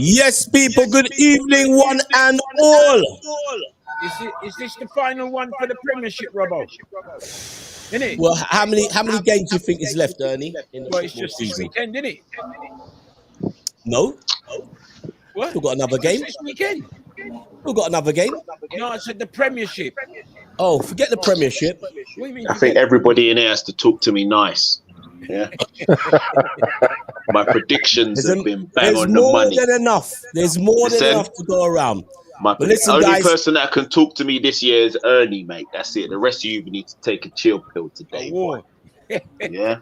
Yes, people, good evening, one and all. Is this the final one for the Premiership, Robbo? Isn't it? Well, how many games do you think is left, Ernie? Well, it's just this weekend, isn't it? No. What? Still got another game. This weekend? Still got another game. No, I said the Premiership. Oh, forget the Premiership. What do you mean? I think everybody in here has to talk to me nice. Yeah. My predictions have been bang on the money. There's more than enough to go around. The only person that can talk to me this year is Ernie, mate. That's it. The rest of you need to take a chill pill today. Yeah.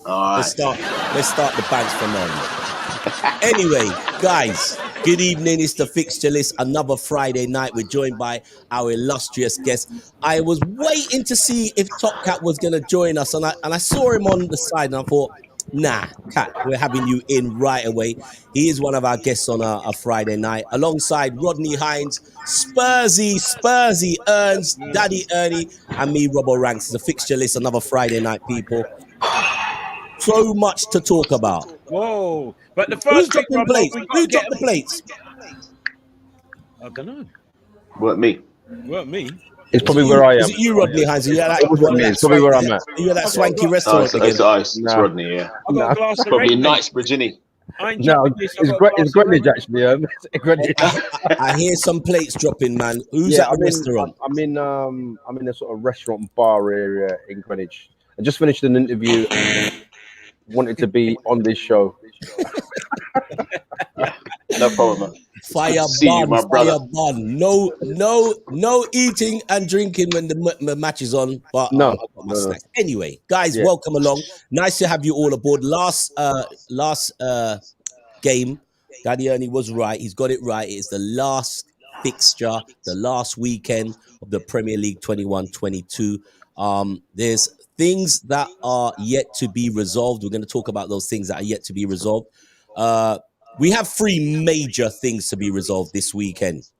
All right. Let's start the banks from Ernie. Anyway, guys, good evening. It's the Fixture List. Another Friday night. We're joined by our illustrious guest. I was waiting to see if Top Cat was going to join us, and I saw him on the side, and I thought, nah, Cat, we're having you in right away. He is one of our guests on a Friday night, alongside Rodney Hines, Spursy, Ernst, Daddy Ernie, and me, Robbo Ranks. It's a Fixture List, another Friday night, people. So much to talk about. Whoa. But the first thing, Who dropped the plates? I don't know. Weren't me. It's probably where I am. Is it you, Rodney Hines? It's probably where I'm at. You're at that swanky restaurant again. It's Rodney, yeah. It's probably Knightsbridge, isn't he? No, it's Greenwich actually. I hear some plates dropping, man. Who's at a restaurant? I'm in a sort of restaurant bar area in Greenwich. I just finished an interview and wanted to be on this show. No problem, man. Fire bun. No eating and drinking when the match is on. But no. Anyway, guys, welcome along. Nice to have you all aboard. Last game, Daddy Ernie was right. He's got it right. It's the last fixture, the last weekend of the Premier League 21-22. There's things that are yet to be resolved. We're going to talk about those things that are yet to be resolved. We have three major things to be resolved this weekend.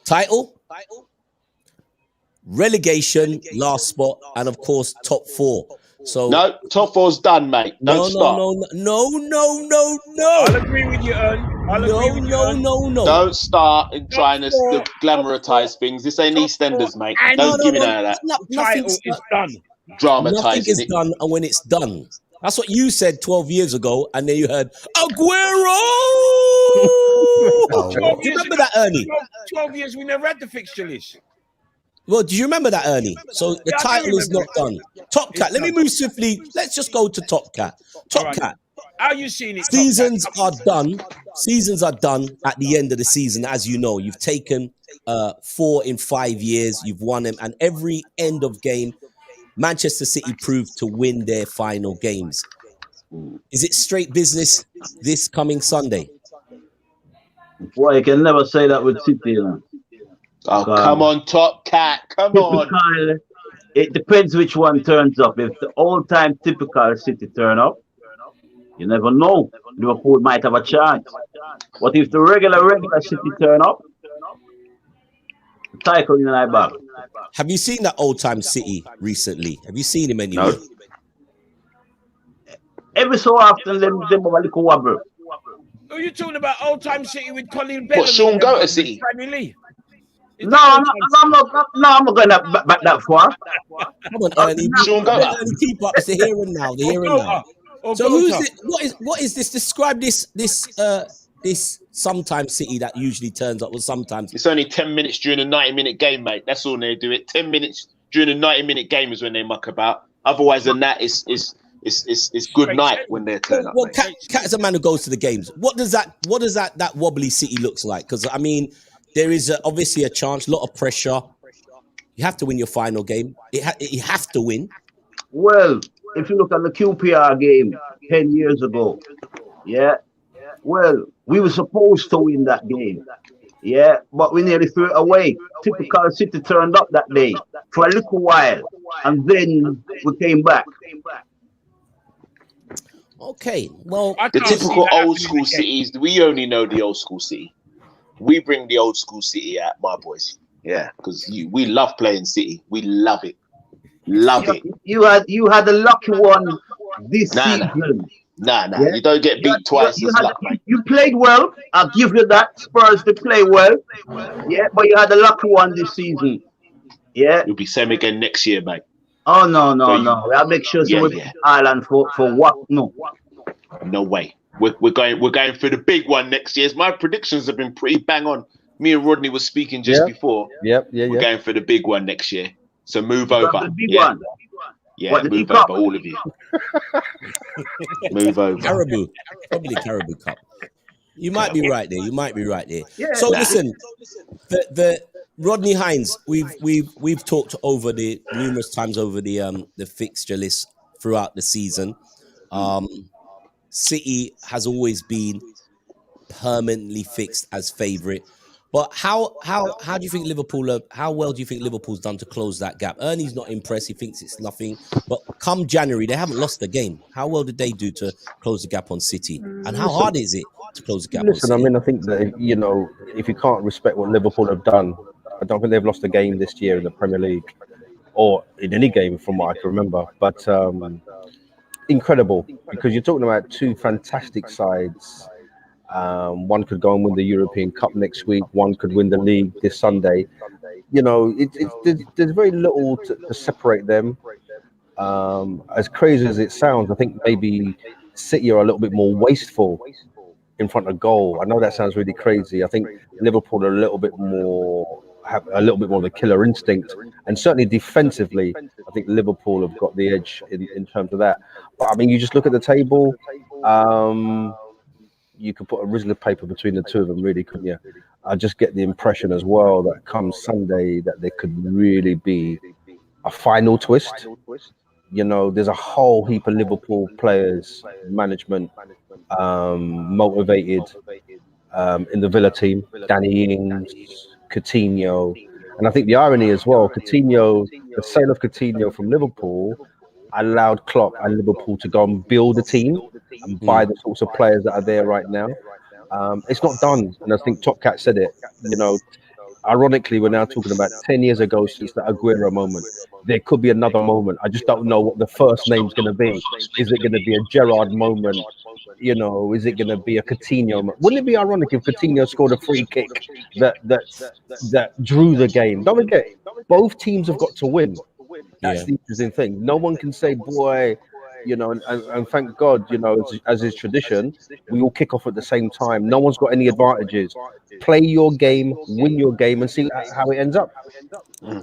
Title, relegation, last spot, and of course, top four. So no, top four's done, mate. Don't start. No. I'll agree with you, Ern. No. Don't start in trying to glamorize things. This ain't EastEnders, mate. Don't give me none of that. Title is done. Dramatizing Nothing is done, and when it's done. That's what you said 12 years ago, and then you heard Aguero. Do you remember that, Ernie? 12 years we never had the Fixture List. Well, do you remember that, Ernie? So the title is not done. Top Cat. Let me move swiftly. Let's just go to Top Cat. Top Cat. How you seen it? Seasons are done. Seasons are done at the end of the season. As you know, you've taken 4 in 5 years. You've won them, and every end of game, Manchester City proved to win their final games. Is it straight business this coming Sunday? Boy, you can never say that with City, you know. Oh, come on, Top Cat. Come on. It depends which one turns up. If the all-time typical City turn up, you never know. Liverpool might have a chance. But if the regular City turn up, the title in the back. Have you seen that old-time City recently? Have you seen him anywhere? No. Every so often, them have a little wobble. Are you talking about old-time City with Colin Bellamy? What, Sean go to City? No, I'm not going to back that far. Come on, Ernie. Sean go. Keep up. It's the here and now. The here and now. So who's it? What is this? Describe this sometimes City that usually turns up, or sometimes it's only 10 minutes during a 90-minute game, mate. That's all they do. It 10 minutes during a 90-minute game is when they muck about. Otherwise than that, it's good night when they turn up. Well, Cat is a man who goes to the games. What does that wobbly City looks like? Because I mean, there is obviously a chance, a lot of pressure. You have to win your final game. You have to win. Well, if you look at the QPR game 10 years ago, well, We were supposed to win that game. Yeah, but we nearly threw it away. Typical City turned up that day for a little while, and then we came back. Okay, well, The typical old school cities, we only know the old school City. We bring the old school City out, my boys. Yeah, because we love playing City. We love it. Love it. You had a lucky one this season. Nah. Yeah? You don't get beat twice as luck, mate. You played well. I'll give you that. Spurs, they play well. Yeah, but you had a lucky one this season. Yeah. You'll be same again next year, mate. Oh, no. I'll make sure we're Ireland for what? No. No way. We're going for the big one next year. My predictions have been pretty bang on. Me and Rodney was speaking just before. We're going for the big one next year. So move over. The big one. Yeah, what, move over, all of you. Move over. Caribou, probably Caribou Cup. You might be right there. Yeah, so listen, the Rodney Hines, we've talked over the numerous times over the fixture list throughout the season. City has always been permanently fixed as favourite. But how do you think Liverpool how well do you think Liverpool's done to close that gap? Ernie's not impressed. He thinks it's nothing. But come January, they haven't lost a game. How well did they do to close the gap on City? And how hard is it to close the gap on City? I mean, I think that, if you can't respect what Liverpool have done, I don't think they've lost a game this year in the Premier League or in any game from what I can remember. But incredible, because you're talking about two fantastic sides. One could go and win the European Cup next week. One could win the league this Sunday. There's very little to separate them. As crazy as it sounds, I think maybe City are a little bit more wasteful in front of goal. I know that sounds really crazy. I think Liverpool are have a little bit more of the killer instinct, and certainly defensively, I think Liverpool have got the edge in terms of that. But I mean, you just look at the table. You could put a rizzle of paper between the two of them, really, couldn't you? I just get the impression as well that come Sunday that there could really be a final twist. There's a whole heap of Liverpool players, management, motivated in the Villa team. Danny Ings, Coutinho. And I think the irony as well, the sale of Coutinho from Liverpool allowed Klopp and Liverpool to go and build a team and buy the sorts of players that are there right now. It's not done, and I think Top Cat said it. Ironically, we're now talking about 10 years ago since the Aguero moment. There could be another moment. I just don't know what the first name's going to be. Is it going to be a Gerrard moment? Is it going to be a Coutinho moment? Wouldn't it be ironic if Coutinho scored a free kick that drew the game? Don't forget, both teams have got to win. That's the interesting thing. No one can say, boy, and thank God, as is tradition, we all kick off at the same time. No one's got any advantages. Play your game, win your game, and see how it ends up.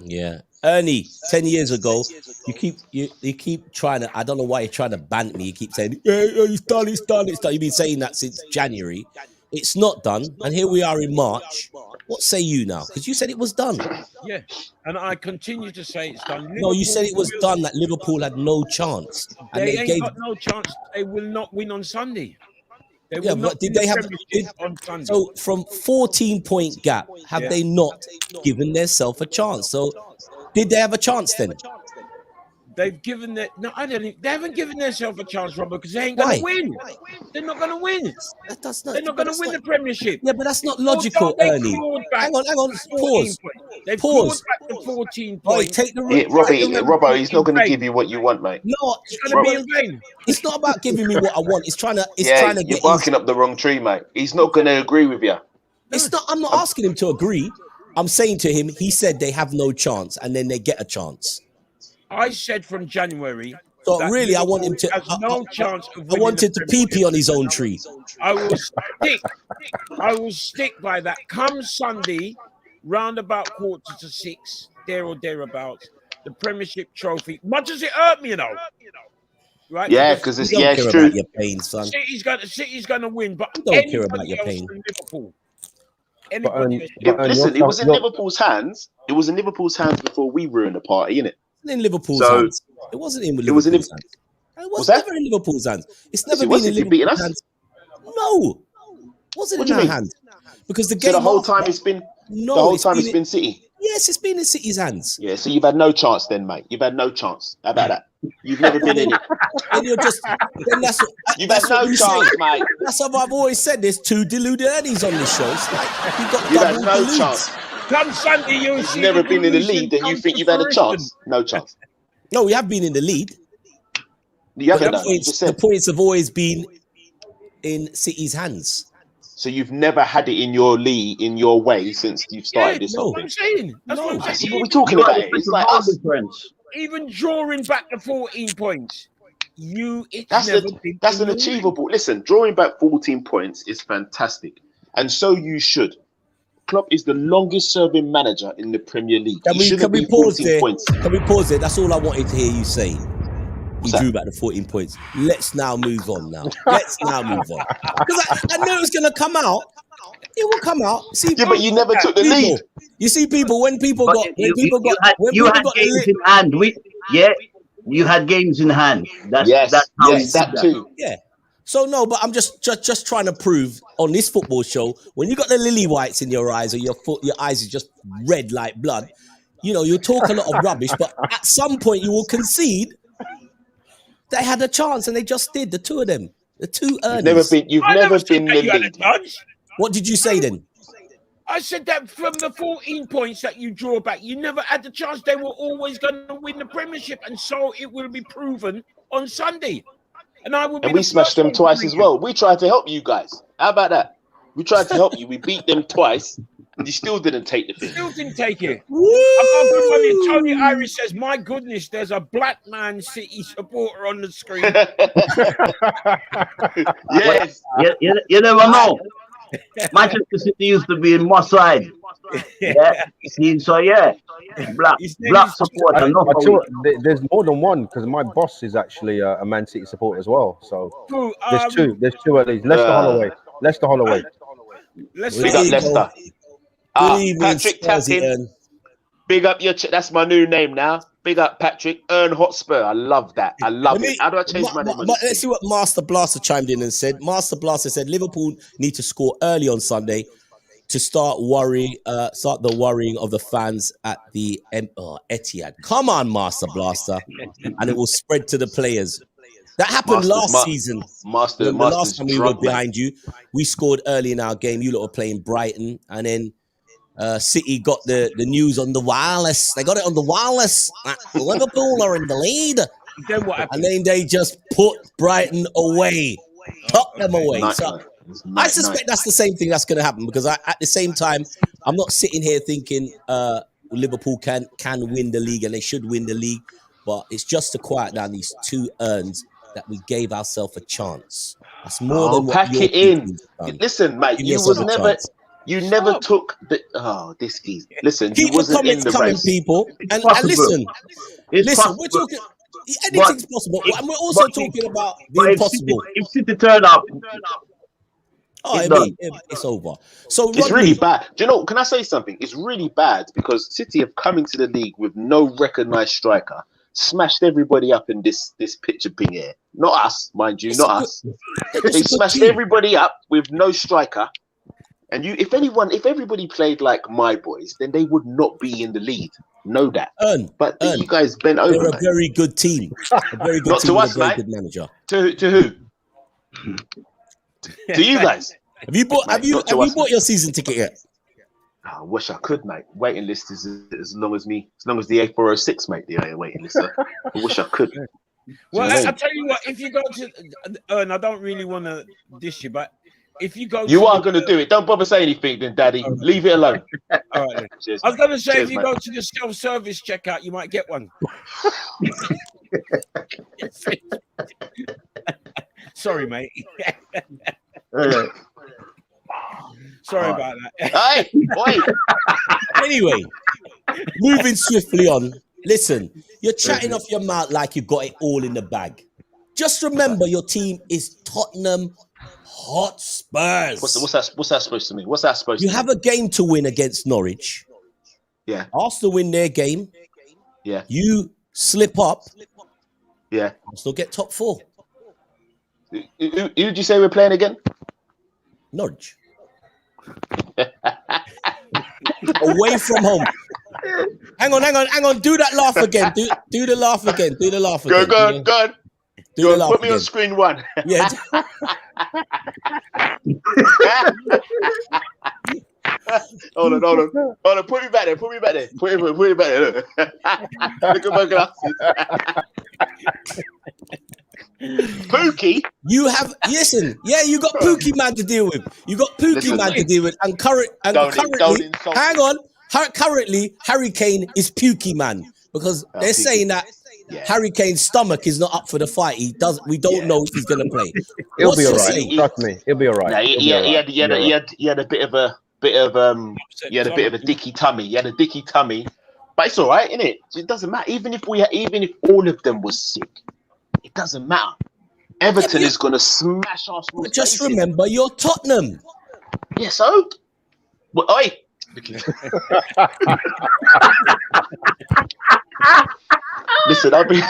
Yeah. Ernie, 10 years ago, you keep trying to, I don't know why you're trying to ban me. You keep saying, it's done. You've been saying that since January. It's not done. And here we are in March. What say you now? Because you said it was done. Yeah, and I continue to say it's done. No, you said it was done, that Liverpool had no chance. And they ain't got no chance. They will not win on Sunday. But did they have on Sunday? So from 14-point gap, have they not given themselves a chance? So did they have a chance then? They've given their they haven't given themselves a chance, Robert, because they ain't going to win. They're not going to win. They're not going to win the Premiership. Yeah, but that's not logical, Ernie. Hang on. Pause. They've clawed back the 14 points. Take the Robbo, he's not going to give you what you want, mate. No, it's going to be in vain. It's not about giving me what I want. It's trying to. You're barking up the wrong tree, mate. He's not going to agree with you. It's not. I'm not asking him to agree. I'm saying to him, he said they have no chance, and then they get a chance. I said from January. So really, I want him to. No chance of I wanted to pee on his own tree. I will stick by that. Come Sunday, round about 5:45, there or thereabouts, the Premiership trophy. Much as it hurt me, right? Yeah, because it's true. Your pain, son. City's gonna win, but don't care about your pain. Liverpool. Listen, it was in Liverpool's hands. It was in Liverpool's hands before we ruined the party, innit? In Liverpool's hands. It wasn't in Liverpool's hands. It was never in Liverpool's hands. It's never been in Liverpool's hands. No. Was it What in do you our mean? hands? Because the So game the whole after- time it's been no, the whole time it's been City. Yes, it's been in City's hands. Yeah, so you've had no chance then, mate. You've had no chance. How about that? You've never been in it. Then you're just then that's You've that's had what no we chance, say. mate. That's what I've always said. There's two deluded Eddie's on this show. It's like you've got You've had double no deludes. chance. Come Sunday, you'll You've see never the been in the delusion lead, and you come think to you've had a fruition. chance. No chance. No, we have been in the lead. You But haven't the done. You just points, the said. points have always been in City's hands. So you've never had it in your league, in your way, since you've started this no. whole That's thing. what I'm saying. That's what I'm That's saying. what we're talking You about. are the It's like goal us. difference. Even drawing back the 14 points, it's That's never been that's in an your league. achievable. Listen, drawing back 14 points is fantastic, and so you should. Klopp is the longest serving manager in the Premier League. Can He we shouldn't be pause 14 there? points. Can we pause there? That's all I wanted to hear you say. He What's that? drew back the 14 points. Let's now move on now. Let's now move on. Because I know it's going to come out. It will come out. See, Yeah, but you never took the people, lead. You see, people, when people But got, when people got, when you people had got the games li- in hand. You had games in hand. That's how Yes, you that did too. yeah. So no, but I'm just trying to prove on this football show, when you got the lily whites in your eyes or your eyes are just red like blood, you talk a lot of rubbish, but at some point you will concede. They had a chance and they just did. The two of them, the two earners. You've I never said been that the you had a lead. chance. What did you say then? I said that from the 14 points that you draw back, you never had the chance. They were always going to win the Premiership, and so it will be proven on Sunday. And I will be And we the smashed first them one to twice bring as it. well. We tried to help you guys. How about that? We tried to help you. We beat them twice, and you still didn't take the thing. Still didn't take it. Woo! I got good money. Tony Irish says, "My goodness, there's a black Man City supporter on the screen." Yes. You never know. Manchester City used to be in Moss Side. Yeah. So black His name black is- supporter. I No, tell you what, there's more than one because my boss is actually a Man City supporter as well. So Who, there's two. There's two at least. Leicester Holloway. Leicester Holloway. Let's Big Big There up you see. go. Leicester. Good evening, Patrick Spursy Tapkin. Ern. Big up your. That's my new name now. Big up Patrick Ern Hotspur. I love that. I love it. How do I change my name? On this Let's see thing? what Master Blaster chimed in and said. Master Blaster said Liverpool need to score early on Sunday to start the worrying of the fans at the Etihad. Come on, Master Blaster, and it will spread to the players. That happened last season. Master, The last Master's time we were drunk, mate. behind you, we scored early in our game. You lot were playing Brighton, and then City got the news on the wireless. They got it on the wireless. Liverpool are in the lead, Then what happened? and then they just put Brighton away, tucked them away. Night, So night. It's I night, suspect night. that's the same thing that's going to happen because at the same time, I'm not sitting here thinking Liverpool can win the league and they should win the league, but it's just to quiet down these two urns that we gave ourselves a chance. That's more than what Pack your it in. team's done. Listen, mate. Give You yourself was a never. chance. You never took the. Oh, this geez. Listen, you Keep the wasn't in comments the coming, race. people, and possible. listen. it's Listen, possible. we're talking. Anything's possible, and we're also but if- talking about the But impossible. if City turn up, Oh, it's I mean, it's over. So It's Rodney, really bad. Do you know? Can I say something? It's really bad because City have come into the league with no recognised striker, smashed everybody up in this picture ping here. Not us, mind you, It's not a good- us. they're They just a good smashed team. everybody up with no striker. And if everybody played like my boys, then they would not be in the lead. Know that. But Earn. you guys bent over. They're a Man. very good team. A very good Not team to with us, a very mate. good manager. To who? To you guys. Have you bought? Mate, Have you not to us, bought mate. your season ticket yet? I wish I could, mate. Waiting list is as long as the A406, mate. The waiting list. I wish I could. Well, Do you know what I I mean? tell you what, if you go to Ern, I don't really want to dish you, but if you go, You to are going to do it. Don't bother saying anything, then, Daddy. Leave it alone. All right, then. Cheers. I was going to say, Cheers, if you mate. go to the self-service checkout, you might get one. Sorry, mate. Sorry about that. Hey, boy. Anyway, moving swiftly on. Listen, you're chatting off your mouth like you've got it all in the bag. Just remember, your team is Tottenham Hotspurs. What's that supposed to mean? What's that supposed You to have mean? a game to win against Norwich. Yeah, Arsenal win their game. yeah, You slip up. yeah. Arsenal get top four. Who did you say we're playing again? Norwich. away from home. Hang on. Do that laugh again. Do the laugh again. Do the laugh again. Go on. Do Go the on, laugh put me again. on screen one. Yeah. Hold on. Put me back there. Put me back there. Look. Look at my glasses. Pookie. You got Pookie man to deal with. And currently, insult hang on. Currently, Harry Kane is Pookie man because they're Pookie. saying that Harry Kane's stomach is not up for the fight. We don't know if he's gonna play. He'll be all right. saying? Trust me, he'll be all right. Nah, he had a bit of a dicky tummy. He had a dicky tummy, but it's all right, isn't it? It doesn't matter. Even if all of them was sick, it doesn't matter. Everton is gonna smash Arsenal. But just remember, you're Tottenham. Yeah, so. Well, oi. Listen, I'll be. Yo,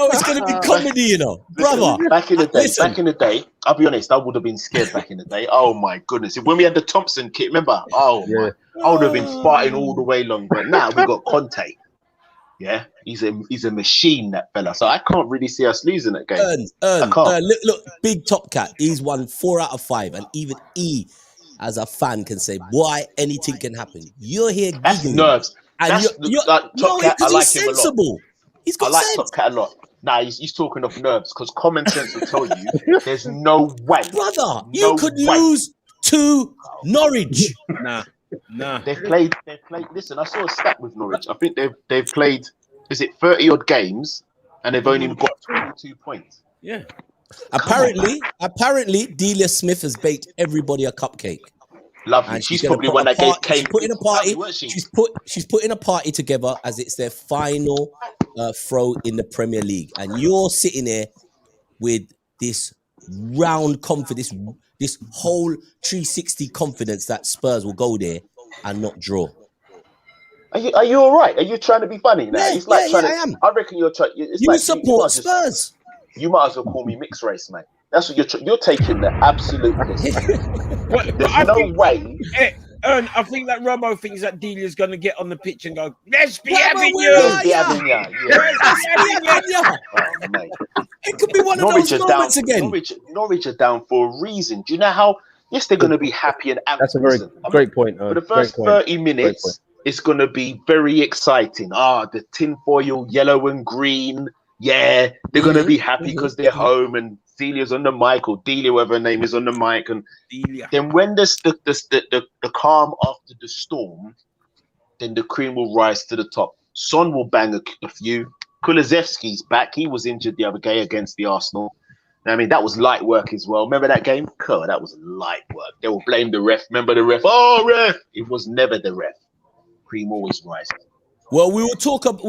it's gonna be comedy, you know, brother. Back in the day, I'll be honest, I would have been scared back in the day. Oh my goodness! When we had the Thompson kit, remember? Oh Yeah. I would have been fighting all the way long. But now we got Conte. Yeah, he's a machine, that fella. So I can't really see us losing that game. Look, Big Top Cat. He's won 4 out of 5, and even he, as a fan, can say, "Boy, anything can happen." You're here, That's giggling. nerves. And Top Cat, I like he's him a lot. sensible. He's got I like sense. Top Cat a lot. Nah, he's talking of nerves because common sense will tell you there's no way. Brother, you could lose to Norwich. Nah. They've played. Listen, I saw a stat with Norwich. I think they've played. Is it 30 odd games, and they've only got 22 points. Yeah. Apparently, Delia Smith has baked everybody a cupcake. Lovely. And She's probably one that gave Kane. She's putting a party. Weren't she? She's putting a party together as it's their final throw in the Premier League, and you're sitting there with this round confidence, this whole 360 confidence that Spurs will go there and not draw. Are you all right? Are you trying to be funny now? Yeah, It's like I am. I reckon you're trying. You support Spurs. You might as well call me mixed race, mate. That's what you're taking the absolute piss. There's no way. I think that Robbo thinks that Delia's going to get on the pitch and go, "Let's be Robbo, having where you." are Oh, mate. It could be one of those moments again. Norwich are down for a reason. Do you know how? Yes, they're going to be happy and That's a very great point. For the first 30 minutes, it's going to be very exciting. The tinfoil yellow and green. Yeah, they're going to be happy because they're home and Celia's on the mic, or Delia, whatever her name is, on the mic. And then when the calm after the storm, then the cream will rise to the top. Son will bang a few. Kulusevski's back. He was injured the other day against the Arsenal. I mean, that was light work as well. Remember that game? God, that was light work. They will blame the ref. Remember the ref? Oh, ref! It was never the ref. Cream always rises. Well, we will talk about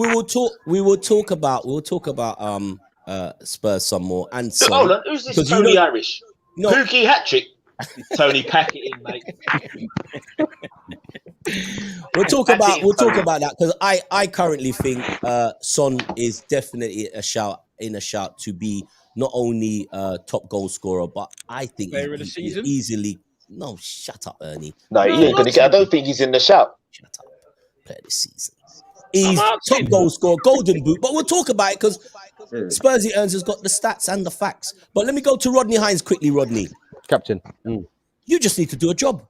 Spurs some more and So, some. hold on, who's this Tony Irish? No. Pookie hat-trick. Tony, pack it in, mate. We'll talk about that because I currently think Son is definitely a shout to be not only top goal scorer, but I think Player of the season? easily. No, shut up, Ernie. No, he ain't gonna get. I don't think he's in the shout. Shut up. Player of the season. He's top goal scorer, golden boot. But we'll talk about it because Spursy Earns has got the stats and the facts. But let me go to Rodney Hines quickly, Rodney. Captain. You just need to do a job.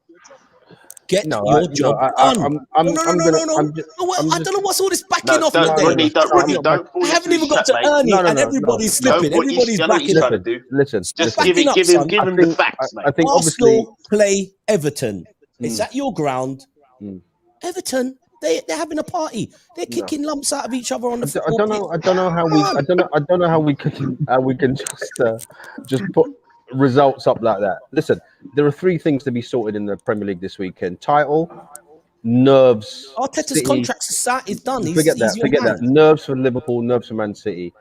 Get your job done. I don't know what's all this backing off. Rodney, don't. I haven't even got to Ernie, and everybody's slipping. Everybody's backing up. Listen, Just give him the facts, mate. I think Arsenal play Everton. It's at your ground. Everton, they're having a party. They're kicking lumps out of each other on the football. I don't know how we can just put results up like that. Listen, there are 3 things to be sorted in the Premier League this weekend: title, nerves. Arteta's contract is done. Forget that. Nerves for Liverpool, nerves for Man City.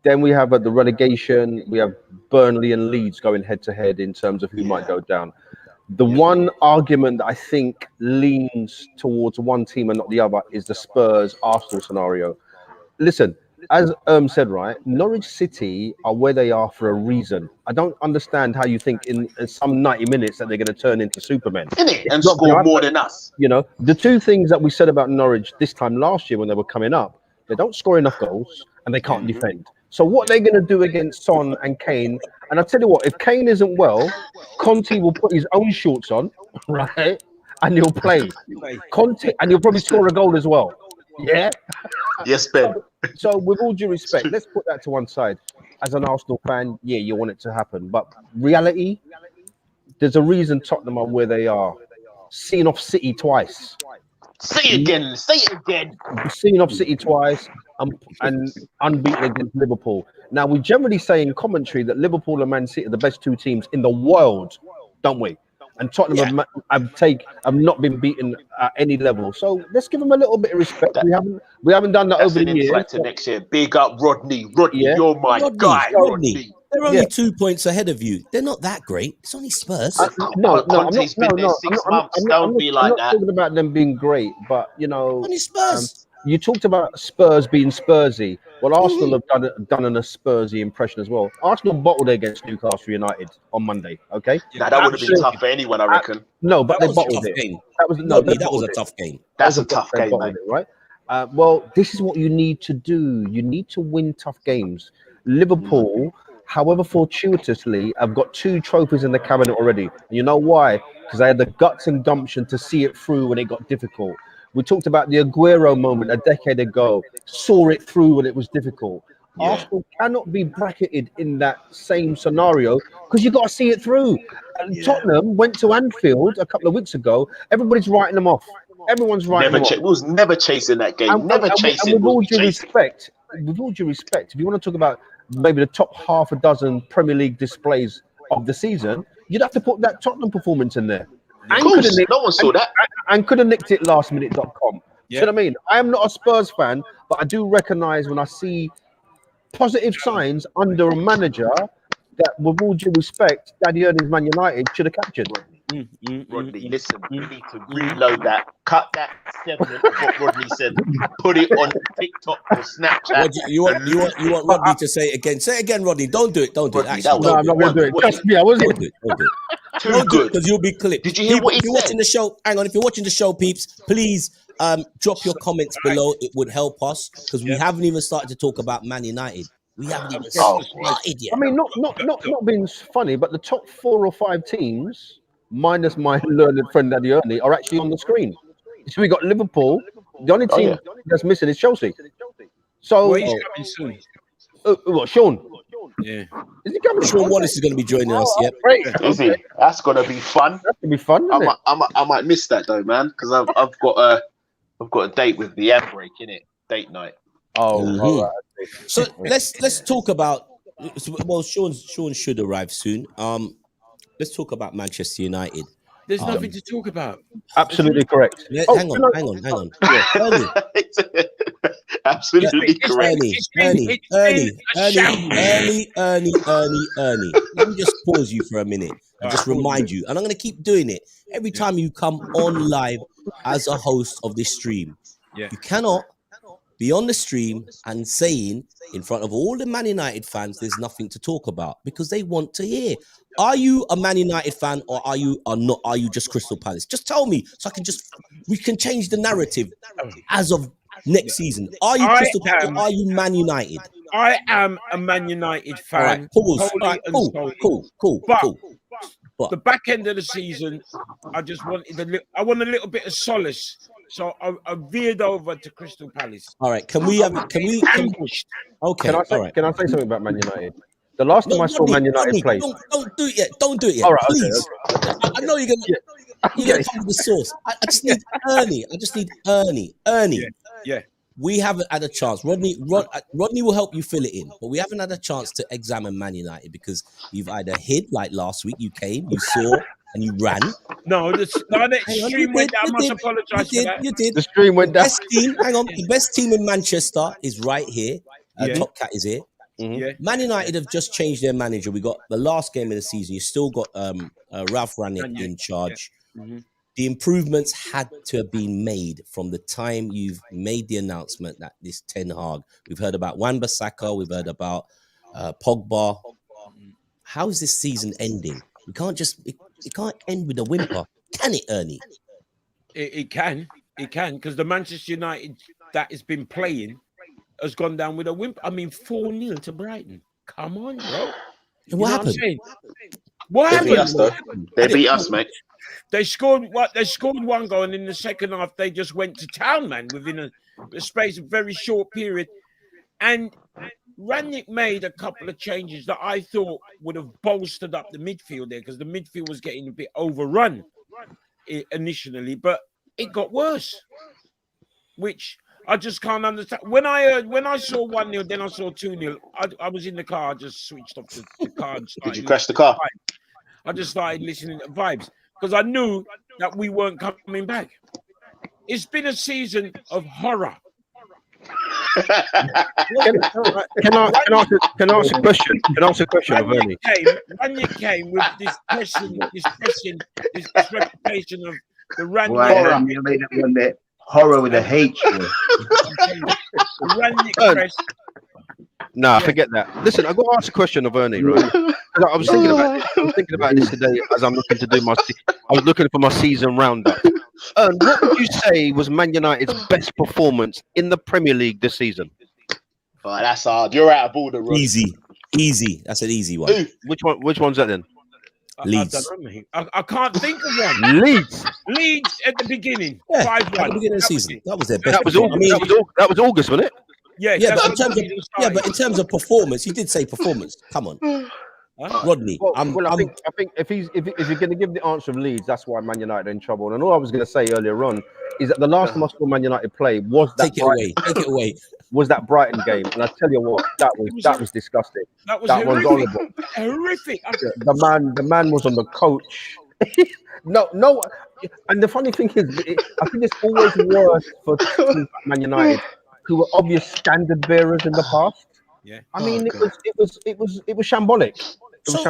Then we have the relegation. We have Burnley and Leeds going head to head in terms of who might go down. The one argument that I think leans towards one team and not the other is the Spurs Arsenal scenario. Listen, as said, right, Norwich City are where they are for a reason. I don't understand how you think in some 90 minutes that they're going to turn into Supermen. Innit? It's And not going to score more happen. than us. You know, the two things that we said about Norwich this time last year when they were coming up, they don't score enough goals and they can't defend. So what they're going to do against Son and Kane, and I tell you what, if Kane isn't well, Conte will put his own shorts on, right, and he'll play. Conte, and he'll probably score a goal as well. Yeah. Yes, Ben. So with all due respect, let's put that to one side. As an Arsenal fan, yeah, you want it to happen, but reality, there's a reason Tottenham are where they are. Seeing off City twice. Say it again. Say it again. Seeing off City twice and unbeaten against Liverpool. Now, we generally say in commentary that Liverpool and Man City are the best two teams in the world, don't we? And Tottenham have not been beaten at any level. So let's give them a little bit of respect. We haven't done that That's over an the years. insight to next year. Big up Rodney. Rodney, Yeah. you're my guy, Rodney. They're only 2 points ahead of you. They're not that great. It's only Spurs. Conte's been there 6 months. Don't be like I'm not that. talking about them being great, but you know, Only Spurs. you talked about Spurs being Spursy. Well, Arsenal have done an Spursy impression as well. Arsenal bottled against Newcastle United on Monday. Okay. Now that would have been tough for anyone, I reckon. No, but That they was a bottled tough it. game. That was That was a tough game. That's a tough They game, bottled mate. it, right? Well, this is what you need to do. You need to win tough games. Liverpool, however fortuitously, have got 2 trophies in the cabinet already. And you know why? Because they had the guts and gumption to see it through when it got difficult. We talked about the Aguero moment a decade ago, saw it through when it was difficult. Yeah. Arsenal cannot be bracketed in that same scenario because you've got to see it through. And Tottenham went to Anfield a couple of weeks ago. Everybody's writing them off. Everyone's writing them off. We was never chasing that game. Never chasing. And with all due respect, if you want to talk about maybe the top half a dozen Premier League displays of the season, you'd have to put that Tottenham performance in there. Of course, no one saw that. And could have nicked it lastminute.com. You know what I mean? I am not a Spurs fan, but I do recognise when I see positive signs under a manager that, with all due respect, Daddy Ernie's Man United should have captured. Rodney, listen, you need to reload that. Cut that segment of what Rodney said. Put it on TikTok or Snapchat. You want Rodney to say it again? Say it again, Rodney. Don't do it. Don't do it. Rodney, Actually, that No, I'm not going to do it. Trust me, I wasn't. don't do it. Don't do it. Too Don't do it good. because you'll be clipped. Did you hear what he If you're said? watching the show, hang on. If you're watching the show, peeps, please drop your comments below. It would help us because we haven't even started to talk about Man United. We haven't even started yet. I mean, not being funny, but the top 4 or 5 teams, minus my learned friend Daddy Ernie, are actually on the screen. So we got Liverpool. The only team that's missing is Chelsea. So, Well, he's coming soon. what, Sean? Yeah. Is he coming? Sean Wallace is going to be joining us. Yep. Great. Is he? That's gonna be fun. That's gonna be fun, isn't it? I might miss that though, man, because I've got a date with the ad break in it. Date night. Oh, all right. So let's talk about. Well, Sean should arrive soon. Let's talk about Manchester United. There's nothing to talk about. Absolutely correct. Hang on. Ernie, Absolutely correct. Ernie. Let me just pause you for a minute and just remind you, and I'm going to keep doing it every time you come on live as a host of this stream. Yeah. You cannot be on the stream and saying in front of all the Man United fans there's nothing to talk about because they want to hear. Are you a Man United fan or are you not? Are you just Crystal Palace? Just tell me so we can change the narrative as of next season. Are you Crystal Palace or are you Man United? I am a Man United fan. All right, pause. wholly All right, and cool. solely. But But the back end of the season, I just wanted I want a little bit of solace. So I veered over to Crystal Palace. all right, can we Ambushed. okay, Can I all right. say something about Man United? The last time I saw Man United play. Don't do it yet. Don't do it yet. All right, okay, please. I know you're gonna come with the source. I just need Ernie. I just need Ernie. Yeah. We haven't had a chance. Rodney will help you fill it in, but we haven't had a chance to examine Man United because you've either hid like last week. You came, you saw, and you ran. No, the stream went down. I must apologize for that. You did. The stream went down. Best team. Hang on. The best team in Manchester is right here. Yeah. Top Cat is here. Yeah. Man United have just changed their manager. We got the last game of the season. You still got Ralph Rangnick in charge. Mhm. the improvements had to have been made from the time you've made the announcement that this Ten Hag. We've heard about Wan-Bissaka, we've heard about Pogba. How is this season ending? You can't just it can't end with a whimper, can it, Ernie? It can, because the Manchester United that has been playing has gone down with a whimper. I mean, 4-0 to Brighton. Come on, bro. What happened? What They beat us, though. happened? They beat us, mate. They scored one goal, and in the second half they just went to town, man, within a space of a very short period. And Rangnick made a couple of changes that I thought would have bolstered up the midfield there, because the midfield was getting a bit overrun initially, but it got worse, which I just can't understand. When I saw 1-0, then I saw 2-0. I was in the car, I just switched off the car. And Did you crash the car? I just started listening to vibes because I knew that we weren't coming back. It's been a season of horror. Can I ask a question? Can I ask a question of Ernie? Rangnick came with this reputation of the Rangnick. You made that one there. Horror with a H. Rangnick press. Nah, forget that. Listen, I got to ask a question of Ernie, right? I was thinking about this today as I'm looking to do I was looking for my season roundup. What would you say was Man United's best performance in the Premier League this season? Oh, that's hard. You're out of order, Rod. Easy. That's an easy one. Which one's that then? Leeds. I can't think of one. Leeds at the beginning. Yeah, 5-1. at the beginning of the season. That was their best. That was August, wasn't it? Yeah, but in terms of performance, you did say performance. Come on, Rodney. I think if you're going to give the answer of Leeds, that's why Man United are in trouble. And all I was going to say earlier on is that the last time I saw Man United play was that. Take it away. Was that Brighton game? And I tell you what, that was disgusting. That was horrible. Horrific. The man was on the coach. No. And the funny thing is, I think it's always worse for Man United, who were obvious standard bearers in the past. Yeah. I mean, it was shambolic. So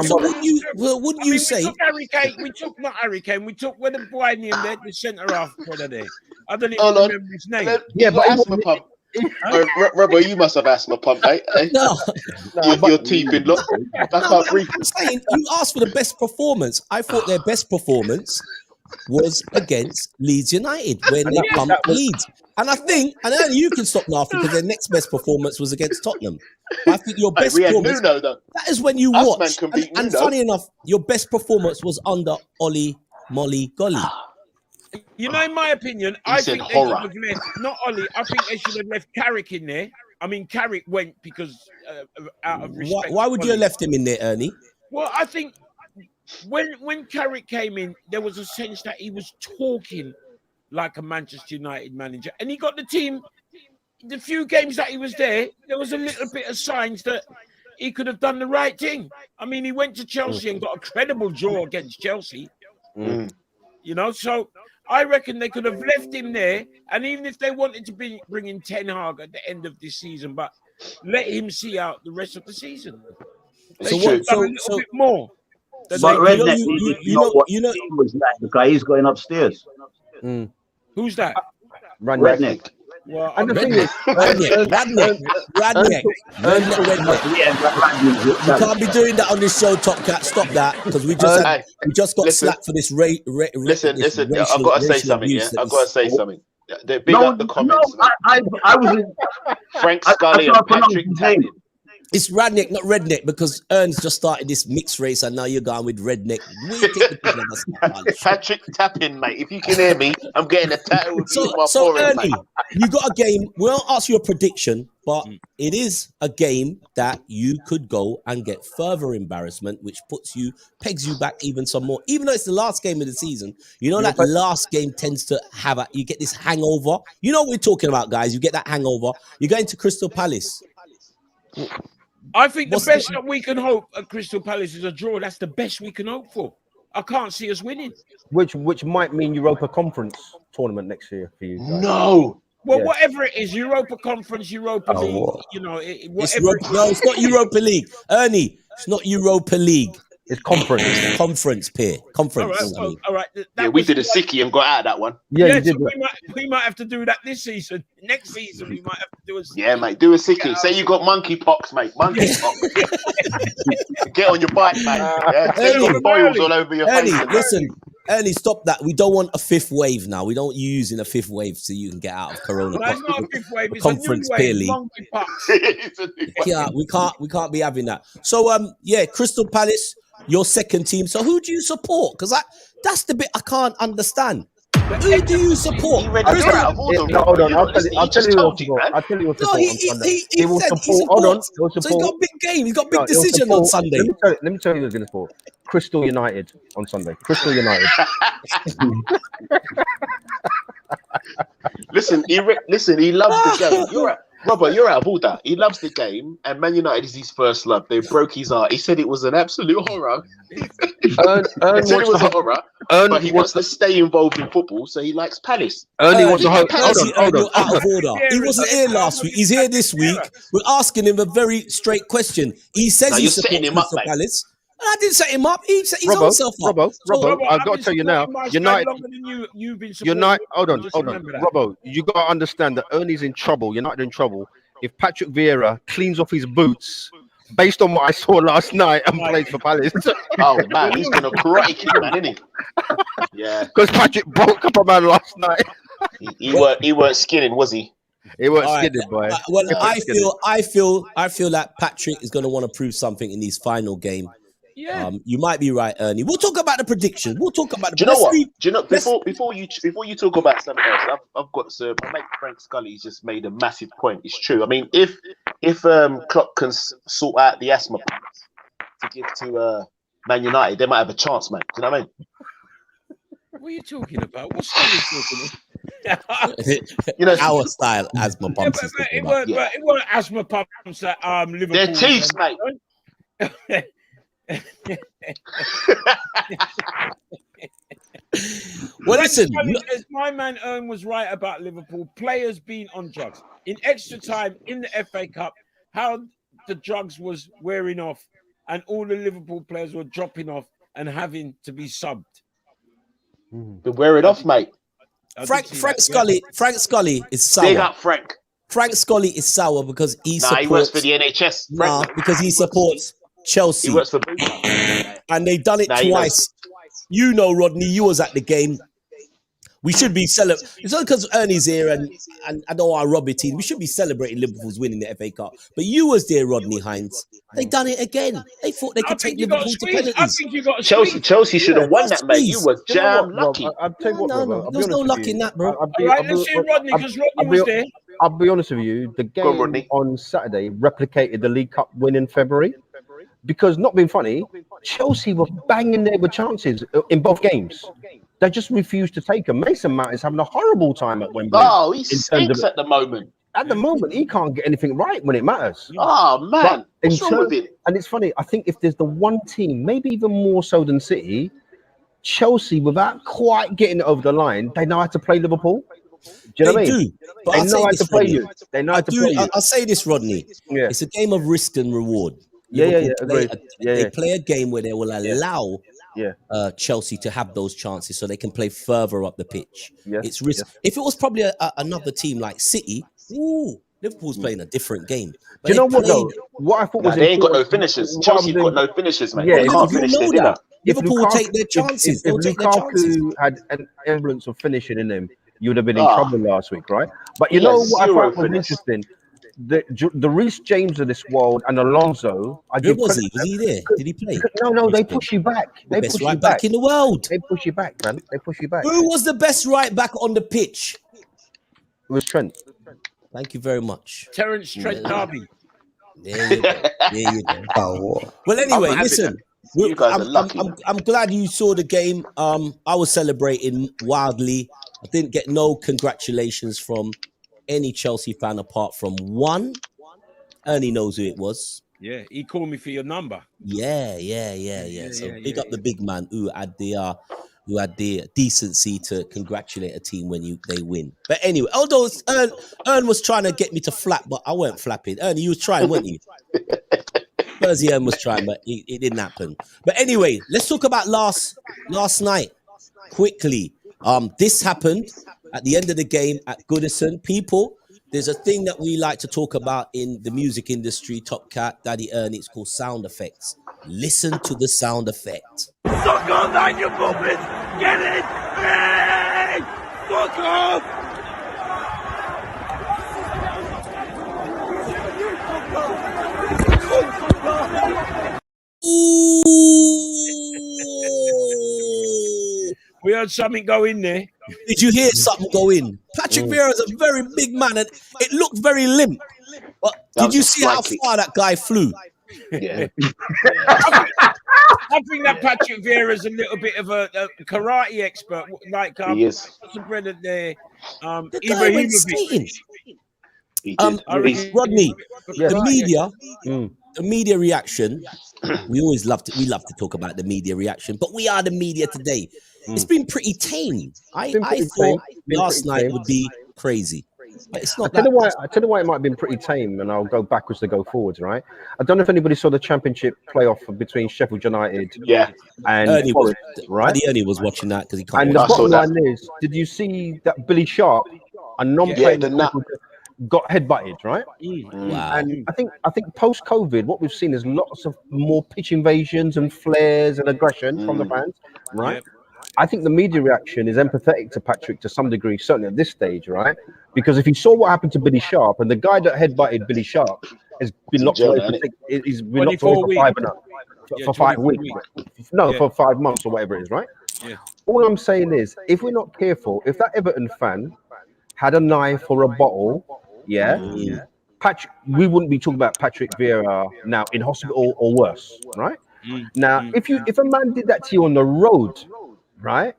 wouldn't you say? We took not Harry Kane. We took when the boy named there, the centre half brother there. I don't even remember his name. Yeah, but asthma pump. Robbo, you must have asthma pump, mate. No, your teeth been locked. I can't breathe. I'm saying you asked for the best performance. I thought their best performance was against Leeds United when they pumped Leeds. And I think, and then you can stop laughing because their next best performance was against Tottenham. But I think your best performance, that is when you watched. And funny enough, your best performance was under Ollie Molly Golly. You know, in my opinion, I think they should have left, not Ollie, I think they should have left Carrick in there. I mean, Carrick went because out of respect. Why would you have left him in there, Ernie? Well, I think when Carrick came in, there was a sense that he was talking like a Manchester United manager. And he got the team, the few games that he was there was a little bit of signs that he could have done the right thing. I mean, he went to Chelsea and got a credible draw against Chelsea. You know, so I reckon they could have left him there. And even if they wanted to bring in Ten Hag at the end of this season, but let him see out the rest of the season. They should have done a little bit more. But Redneck, you know he was like because he's going upstairs. Who's that? Redneck. Well, and the thing is, Radnick. You can't be doing that on this show, Top Cat. Stop that, because we just got slapped for this Listen. I've got to say something. Yeah, I've got to say something. They're big up the comments. I was in Frank Scully and Patrick Tappin. It's Radnick, not Redneck, because Ernst just started this mixed race and now you're going with Redneck. Patrick Tappin, mate. If you can hear me, I'm getting a tattoo with my forehead, Ernie, you got a game. We won't ask you a prediction, but it is a game that you could go and get further embarrassment, which pegs you back even some more. Even though it's the last game of the season, you know that last game tends to you get this hangover. You know what we're talking about, guys. You get that hangover. You're going to Crystal Palace. I think the best that we can hope at Crystal Palace is a draw. That's the best we can hope for. I can't see us winning. Which might mean Europa Conference tournament next year for you guys. No. Well, whatever it is, Europa Conference, Europa League, you know, it's not Europa League. Ernie, it's not Europa League. It's conference. Conference, Peer. Conference. All right. Yeah, we did a sickie and got out of that one. Yeah, Yeah, you did. so we might have to do that this season. Next season, we might have to do a Yeah, mate, do a sickie. Say you got monkeypox, mate. Monkeypox. Get on your bike, mate. Yeah, say you got boils all over your Ernie, face. listen. Ernie, stop that. We don't want a fifth wave now. We don't use in a fifth wave so you can get out of Corona. No, it's not a fifth wave. It's Conference a new wave. Peer Monkeypox. Yeah, we can't be having that. So yeah, Crystal Palace, your second team. So who do you support? Because that's the bit I can't understand. Who do you support? Hold on, I'll tell you what support. I'll tell you what support on Sunday. He will support. support. Hold on, So he's got a big game. He's got a big decision support. on Sunday. Let me tell you who's going to support. Crystal United on Sunday. Crystal United. Listen, he loves the game. You're out of order. He loves the game, and Man United is his first love. They broke his heart. He said it was an absolute horror. He said it was a horror, but he wants to stay involved in football, so he likes Palace. Ernie wants to hold on. Out of order. He wasn't here last week. He's here this week. We're asking him a very straight question. He says he supports Crystal Palace. I didn't set him up. He set his own self up. Robbo, I've got to tell you now. United. Hold on. Robbo, you got to understand that Ernie's in trouble. United in trouble. If Patrick Vieira cleans off his boots, based on what I saw last night, and plays for Palace. Oh man, he's gonna karate kick, man, isn't he? Yeah. Because Patrick broke up a man last night. He weren't skinning, was he? He weren't skidded, boy. Well, I feel that Patrick is going to want to prove something in his final game. Yeah. You might be right, Ernie. We'll talk about the predictions. We'll talk about the. Do you know what? Do you know before you talk about something else? I've got to. My mate Frank Scully's just made a massive point. It's true. I mean, if Klopp can sort out the asthma pumps to give to Man United, they might have a chance, man. Do you know what I mean? What are you talking about? What's Scully talking about? You know, our style asthma pumps. It weren't asthma pumps at Liverpool. They're teeth, mate. Well, listen. My man Ern was right about Liverpool players being on drugs in extra time in the FA Cup. How the drugs was wearing off, and all the Liverpool players were dropping off and having to be subbed. They wear it off, mate. Frank Scully is sour. Big up, Frank. Frank Scully is sour because he supports. He works for the NHS. Because he supports Chelsea. He works for and they done it twice. You know, Rodney, you was at the game. We should be celebrating. It's not because Ernie's here and I know our Robbie team. We should be celebrating Liverpool's winning the FA Cup. But you was there, Rodney Hines. They done it again. They thought they could take Liverpool to penalties. I think you got Chelsea should have won that, mate. You were damn lucky. I'll tell you what, no, there was no luck in that, bro. Let's see Rodney, because Rodney was there. I'll be honest with you. The game on Saturday replicated the League Cup win in February. Because, not being funny, Chelsea were banging there with chances in both games. They just refused to take them. Mason Mount is having a horrible time at Wembley. Oh, he stinks at the moment. At the moment, he can't get anything right when it matters. Oh, man. What's wrong with it? And it's funny, I think if there's the one team, maybe even more so than City, Chelsea, without quite getting it over the line, they know how to play Liverpool. Do you know what I mean? But they know how to play you. They know how to play you. I'll say this, Rodney. Yeah. It's a game of risk and reward. They play a game where they will allow Chelsea to have those chances so they can play further up the pitch. It's risk. If it was probably another team like City, Liverpool's playing a different game. But do you know what though? What I thought was they ain't got no finishers. Chelsea got no finishers, man. They can't finish their dinner. Liverpool will take their chances. If Lukaku had an semblance of finishing in him, you would have been in trouble last week, right? But you know what I thought was interesting? The Reece James of this world and Alonso. Where was he? Was he there? Did he play? No. They push you back. They best push right you back in the world. They push you back, man. They push you back. Who was the best right back on the pitch? It was Trent. Thank you very much. Terence Trent D'Arby. There you go. Well, anyway, listen. You guys are lucky. I'm glad you saw the game. I was celebrating wildly. I didn't get no congratulations from any Chelsea fan apart from one. Ernie knows who it was. Yeah, he called me for your number. Yeah. So big up the big man who had the decency to congratulate a team when they win. But anyway, although Ern was trying to get me to flap, but I weren't flapping. Ernie, you was trying, weren't you? Persian was trying, but it didn't happen. But anyway, let's talk about last night quickly. This happened at the end of the game at Goodison. People, there's a thing that we like to talk about in the music industry, Top Cat, Daddy Ernie, it's called sound effects. Listen to the sound effect. Suck on that, you puppet! Get it! Hey! Fuck off! We heard something go in there. Did you hear something go in? Patrick Vieira is a very big man, and it looked very limp. But did you see how far that guy flew? Yeah. I think that Patrick Vieira is a little bit of a karate expert, like He is. what's the brother there? The guy went skating. He did. Rodney, Yes. the media reaction. We love to talk about the media reaction, but we are the media today. It's been pretty tame. I thought last night would be crazy. But it's not. I tell you why it might have been pretty tame, and I'll go backwards to go forwards, right? I don't know if anybody saw the championship playoff between Sheffield United and Ernie Forest, right? Ernie was watching that because he can't. And the watch. bottom line is, did you see that Billy Sharp, a non-playing, got headbutted, right? Wow. And I think post-COVID, what we've seen is lots of more pitch invasions and flares and aggression from the fans, right? Yep. I think the media reaction is empathetic to Patrick to some degree, certainly at this stage, right? Because if you saw what happened to Billy Sharp, and the guy that headbutted Billy Sharp has been locked away for 5 weeks. No, for 5 months or whatever it is, right? Yeah. All I'm saying is, if we're not careful, if that Everton fan had a knife or a bottle, Patrick, we wouldn't be talking about Patrick Vieira now in hospital or worse, right? Now, if a man did that to you on the road, right?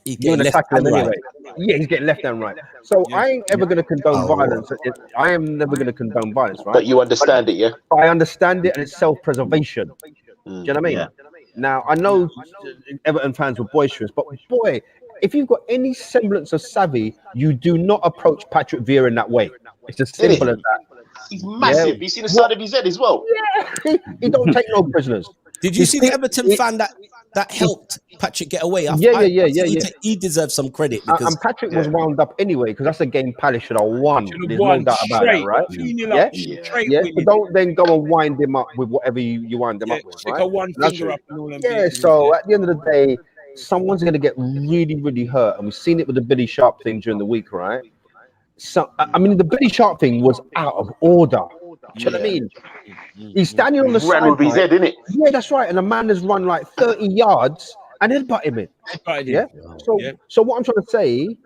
You're gonna tackle him anyway. Yeah, he's getting left and right. So I ain't ever gonna condone violence. I am never gonna condone violence, right? But you understand it, yeah? I understand it, and it's self-preservation. Do you know what I mean? Now I know Everton fans were boisterous, but boy, if you've got any semblance of savvy, you do not approach Patrick Vieira in that way. It's as simple as that. He's massive. You see the side of his head as well. Yeah, he don't take no prisoners. Did you see the Everton fan that helped Patrick get away? He deserves some credit because and Patrick was wound up anyway because that's a game Palace should have won. There's no doubt about that, right? So don't then go and wind him up with whatever you wind them up with, right? So at the end of the day, someone's going to get really, really hurt, and we've seen it with the Billy Sharp thing during the week, right? So I mean, the Billy Sharp thing was out of order. Do you know what I mean? He's standing on the side. Ran with his head, innit? Yeah, that's right. And a man has run like 30 yards and headbutt him in. Yeah. So what I'm trying to say,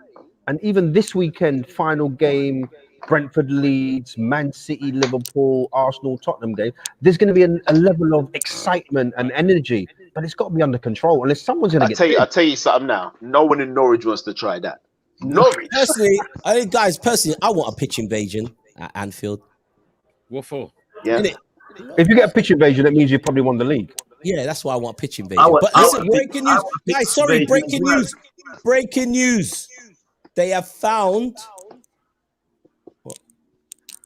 and even this weekend, final game, Brentford Leeds, Man City, Liverpool, Arsenal, Tottenham game, there's going to be a level of excitement and energy, but it's got to be under control. Unless someone's going to I'll tell you something now. No one in Norwich wants to try that. Norwich. Personally, I want a pitch invasion at Anfield. What for? Yeah. If you get a pitch invasion, that means you probably won the league. Yeah, that's why I want a pitch invasion. But listen, breaking news. Guys, sorry, breaking news. Breaking news. They have found...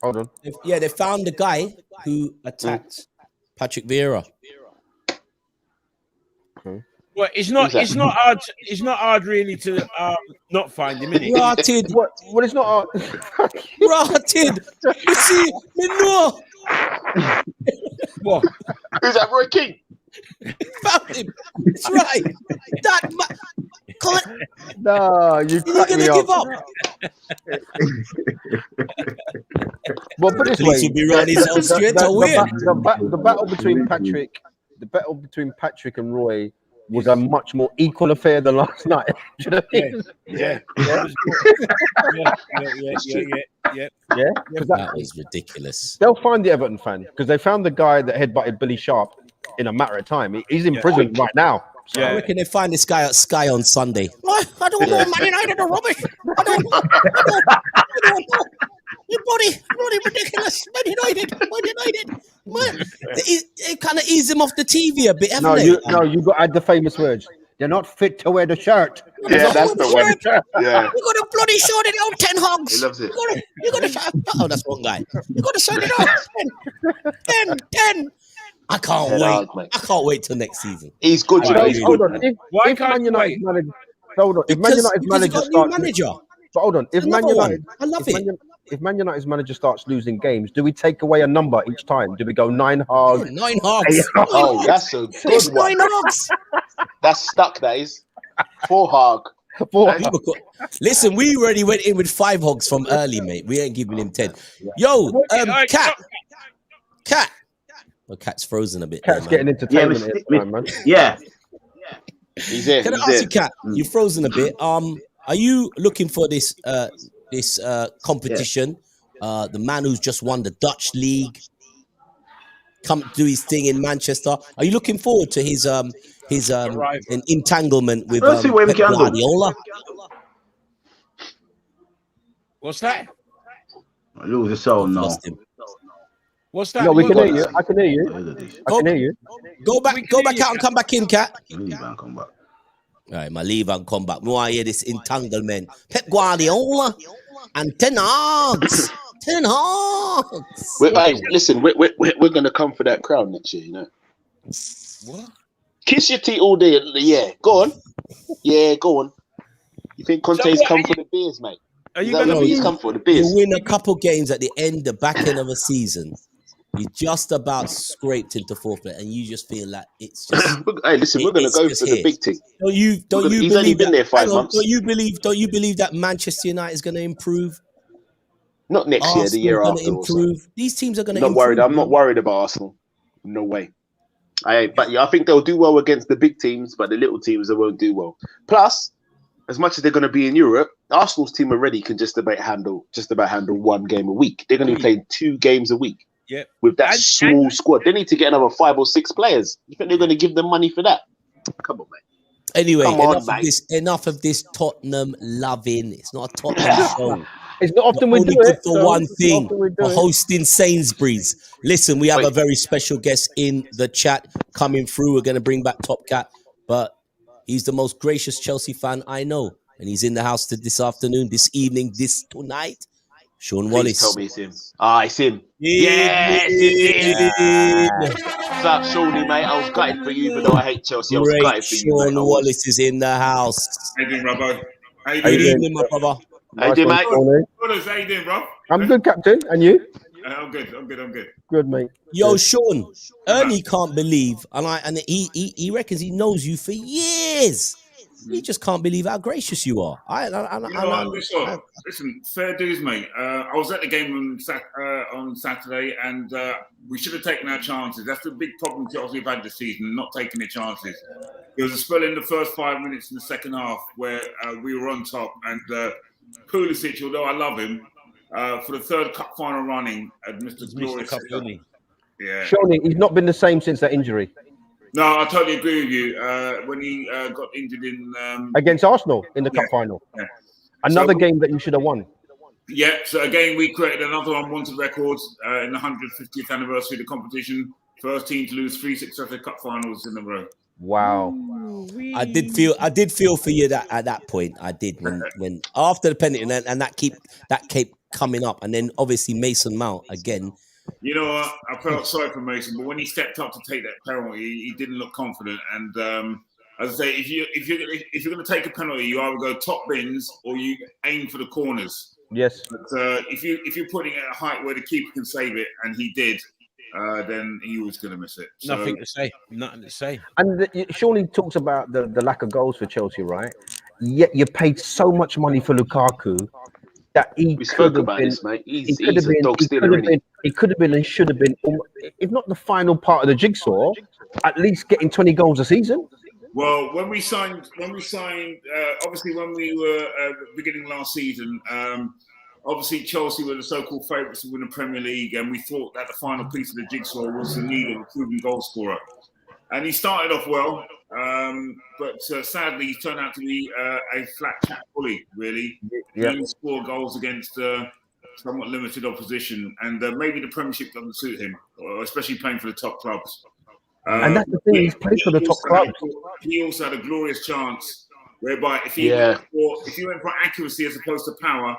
Hold on. They found the guy who attacked Patrick Vieira. Well, it's not hard. It's not hard really to not find him. Innit? Rotted. What? It's not hard. Rotted. You see, me know. What? Who's that, Roy King? Found him. That's right. That man. No, you You're gonna give up. Well, put it this way, Be running his own straight away. the battle between Patrick and Roy was a much more equal affair than last night. Do you know what I mean? Yeah. That was ridiculous. They'll find the Everton fan because they found the guy that headbutted Billy Sharp in a matter of time. He's in prison right now. So I reckon they find this guy at Sky on Sunday. I don't know, Man United are rubbish. I don't know. You bloody ridiculous. Man United. They kind of ease him off the TV a bit, haven't they? You got to add the famous words. They're not fit to wear the shirt. Yeah, that's the one. Yeah. You got to bloody short it out, 10 hogs. He loves it. You got to shut. Oh, that's wrong guy. You got to shut it out. 10. I can't Ten wait. Hag, mate. I can't wait till next season. He's good, you know. He's Hold good. on. Man. Why If can't Man you United wait? manager, hold on. If Man Because United's you manager got a new starts, manager. but hold on. If Man Another one. United, I love it. if Man United's manager starts losing games, do we take away a number each time? Do we go 9 hard? Yeah, 9 hogs. Hey, Oh, that's a It's good one. 9 hogs. That's stuck. That is 4 Hag. Four. Listen, we already went in with 5 hogs from early, mate. We ain't giving him 10. Yo, Cat. Cat. Oh, Cat's frozen a bit. Cat's there, getting man. entertainment here, man. Yeah. He's here. Can I He's ask here. you, Cat? You're frozen a bit. Are you looking for this competition? The man who's just won the Dutch league, come do his thing in Manchester. Are you looking forward to his an entanglement with Let's see what we Pep can do. Guardiola? What's that? I lose the sound now. Lost him. What's that? No, we can What- hear you. I can hear you. I can hear you. Go back out and come back in, Cat. Leave and come back. All right, my leave and come back. We want to hear this entanglement. Pep Guardiola and Ten Hag's. Ten Hag's. Hey, listen, we're going to come for that crown next year, you know. What? Kiss your teeth all day. Yeah, go on. Yeah, go on. You think Conte's So, come for the beers, mate? Are Is you that going to what he's be? come for? The You beers? win a couple games at the back end of a season. You just about scraped into 4th place, and you just feel like it's just. Hey, listen, we're going to It's go just for here. the big thing. Don't you He's only believe been that? there 5 hang on, months. Don't you believe that Manchester United is going to improve? Not next year, the year Arsenal's after. gonna Also. improve. These teams are going to Not improve. worried. I'm not worried about Arsenal. No way. But yeah, I think they'll do well against the big teams, but the little teams they won't do well. Plus, as much as they're going to be in Europe, Arsenal's team already can just about handle 1 game a week. They're going to be playing 2 games a week. Yep. With that small squad, they need to get another 5 or 6 players. You think they're going to give them money for that? Come on, mate. Anyway, Come on, mate. enough of this Tottenham loving. It's not a Tottenham show. It's not often You're we do only good it. for so one it's not thing, often we do for it. hosting Sainsbury's. Listen, we have Wait. a very special guest in the chat coming through. We're going to bring back Top Cat, but he's the most gracious Chelsea fan I know, and he's in the house this afternoon, this evening, tonight. Sean Please Wallace. tell me it's him. It's him. Yes, it's him. What's up, Shawnee, mate? I was gutted for you, even though I hate Chelsea. I was Great gutted for you, mate. Sean Wallace is in the house. How you doing, Robbo? How you Good doing? evening, my brother. How you doing, one, mate? Tony. Brothers, how you doing, bro? I'm good, Captain. And you? I'm good. I'm good. Good, mate. Yo, Good. Sean, Ernie can't believe, and he reckons he knows you for years. He just can't believe how gracious you are. Listen, fair dues, mate. I was at the game on Saturday, and we should have taken our chances. That's the big problem Chelsea have had this season, not taking their chances. There was a spell in the first 5 minutes in the second half where we were on top, and Pulisic, although I love him, for the 3rd cup final running, Mr. Glorious. Yeah. Shawnee, he's not been the same since that injury. No, I totally agree with you. When he got injured in Against Arsenal in the cup final. Yeah. Another game that you should have won. Yeah, so again, we created another unwanted record in the 150th anniversary of the competition. First team to lose 3 successive cup finals in a row. Wow. I did feel for you that at that point. I did when after the penalty and that kept coming up, and then obviously Mason Mount again. You know what? I felt sorry for Mason, but when he stepped up to take that penalty, he didn't look confident. And as I say, if you're going to take a penalty, you either go top bins or you aim for the corners. Yes. But if you're putting it at a height where the keeper can save it, and he did, then he was going to miss it. So, Nothing to say. And Shawnee talks about the lack of goals for Chelsea, right? Yet you paid so much money for Lukaku that We spoke about this, mate. He's a dog still already. He could have been and should have been, if not the final part of the jigsaw, at least getting 20 goals a season. Well, when we signed, obviously when we were beginning last season, obviously Chelsea were the so-called favourites to win the Premier League, and we thought that the final piece of the jigsaw was the need of a proven goal scorer. And he started off well, but sadly he turned out to be a flat chat bully, really. Yeah. He only scored goals against somewhat limited opposition, and maybe the Premiership doesn't suit him, especially playing for the top clubs. And that's the thing, he's played for the top clubs. He also had a glorious chance whereby if he went for accuracy as opposed to power,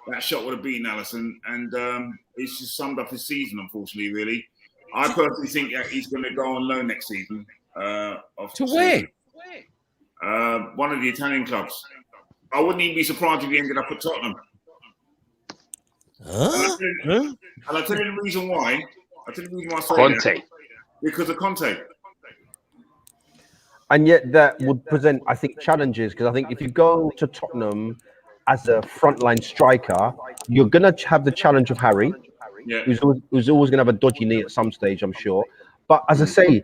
that shot would have beaten Alisson. And it's just summed up his season, unfortunately, really. I personally think that he's going to go on loan next season. To where? One of the Italian clubs. I wouldn't even be surprised if he ended up at Tottenham. Huh? And I'll tell you the reason why. I say Conte. that. Because of Conte. And yet that would present, I think, challenges, because I think if you go to Tottenham as a frontline striker, you're going to have the challenge of Harry, who's always going to have a dodgy knee at some stage, I'm sure. But as I say,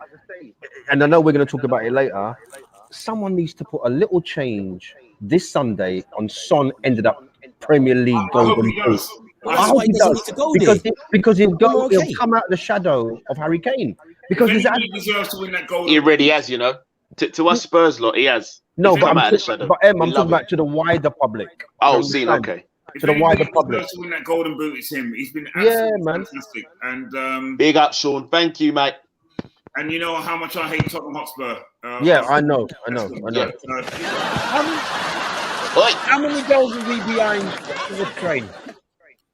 and I know we're going to talk about it later, someone needs to put a little change. This Sunday on Son ended up Premier League golden boot. That's why he doesn't need to go because he'll Okay. come out the shadow of Harry Kane. Because he deserves to win that goal. He already has, you know. To us Spurs lot, he has. No, He's but come I'm out of the shadow. I'm We talking love about it. to the wider public. Oh, seen, okay. If To the wider anybody public. deserves to win that golden boot, it's him. He's been Yeah, absolutely man. fantastic. And Big up, Sean. Thank you, mate. and you know how much I hate Tottenham Hotspur. Yeah, I know. Yeah. How many goals is he behind Sugar Strain?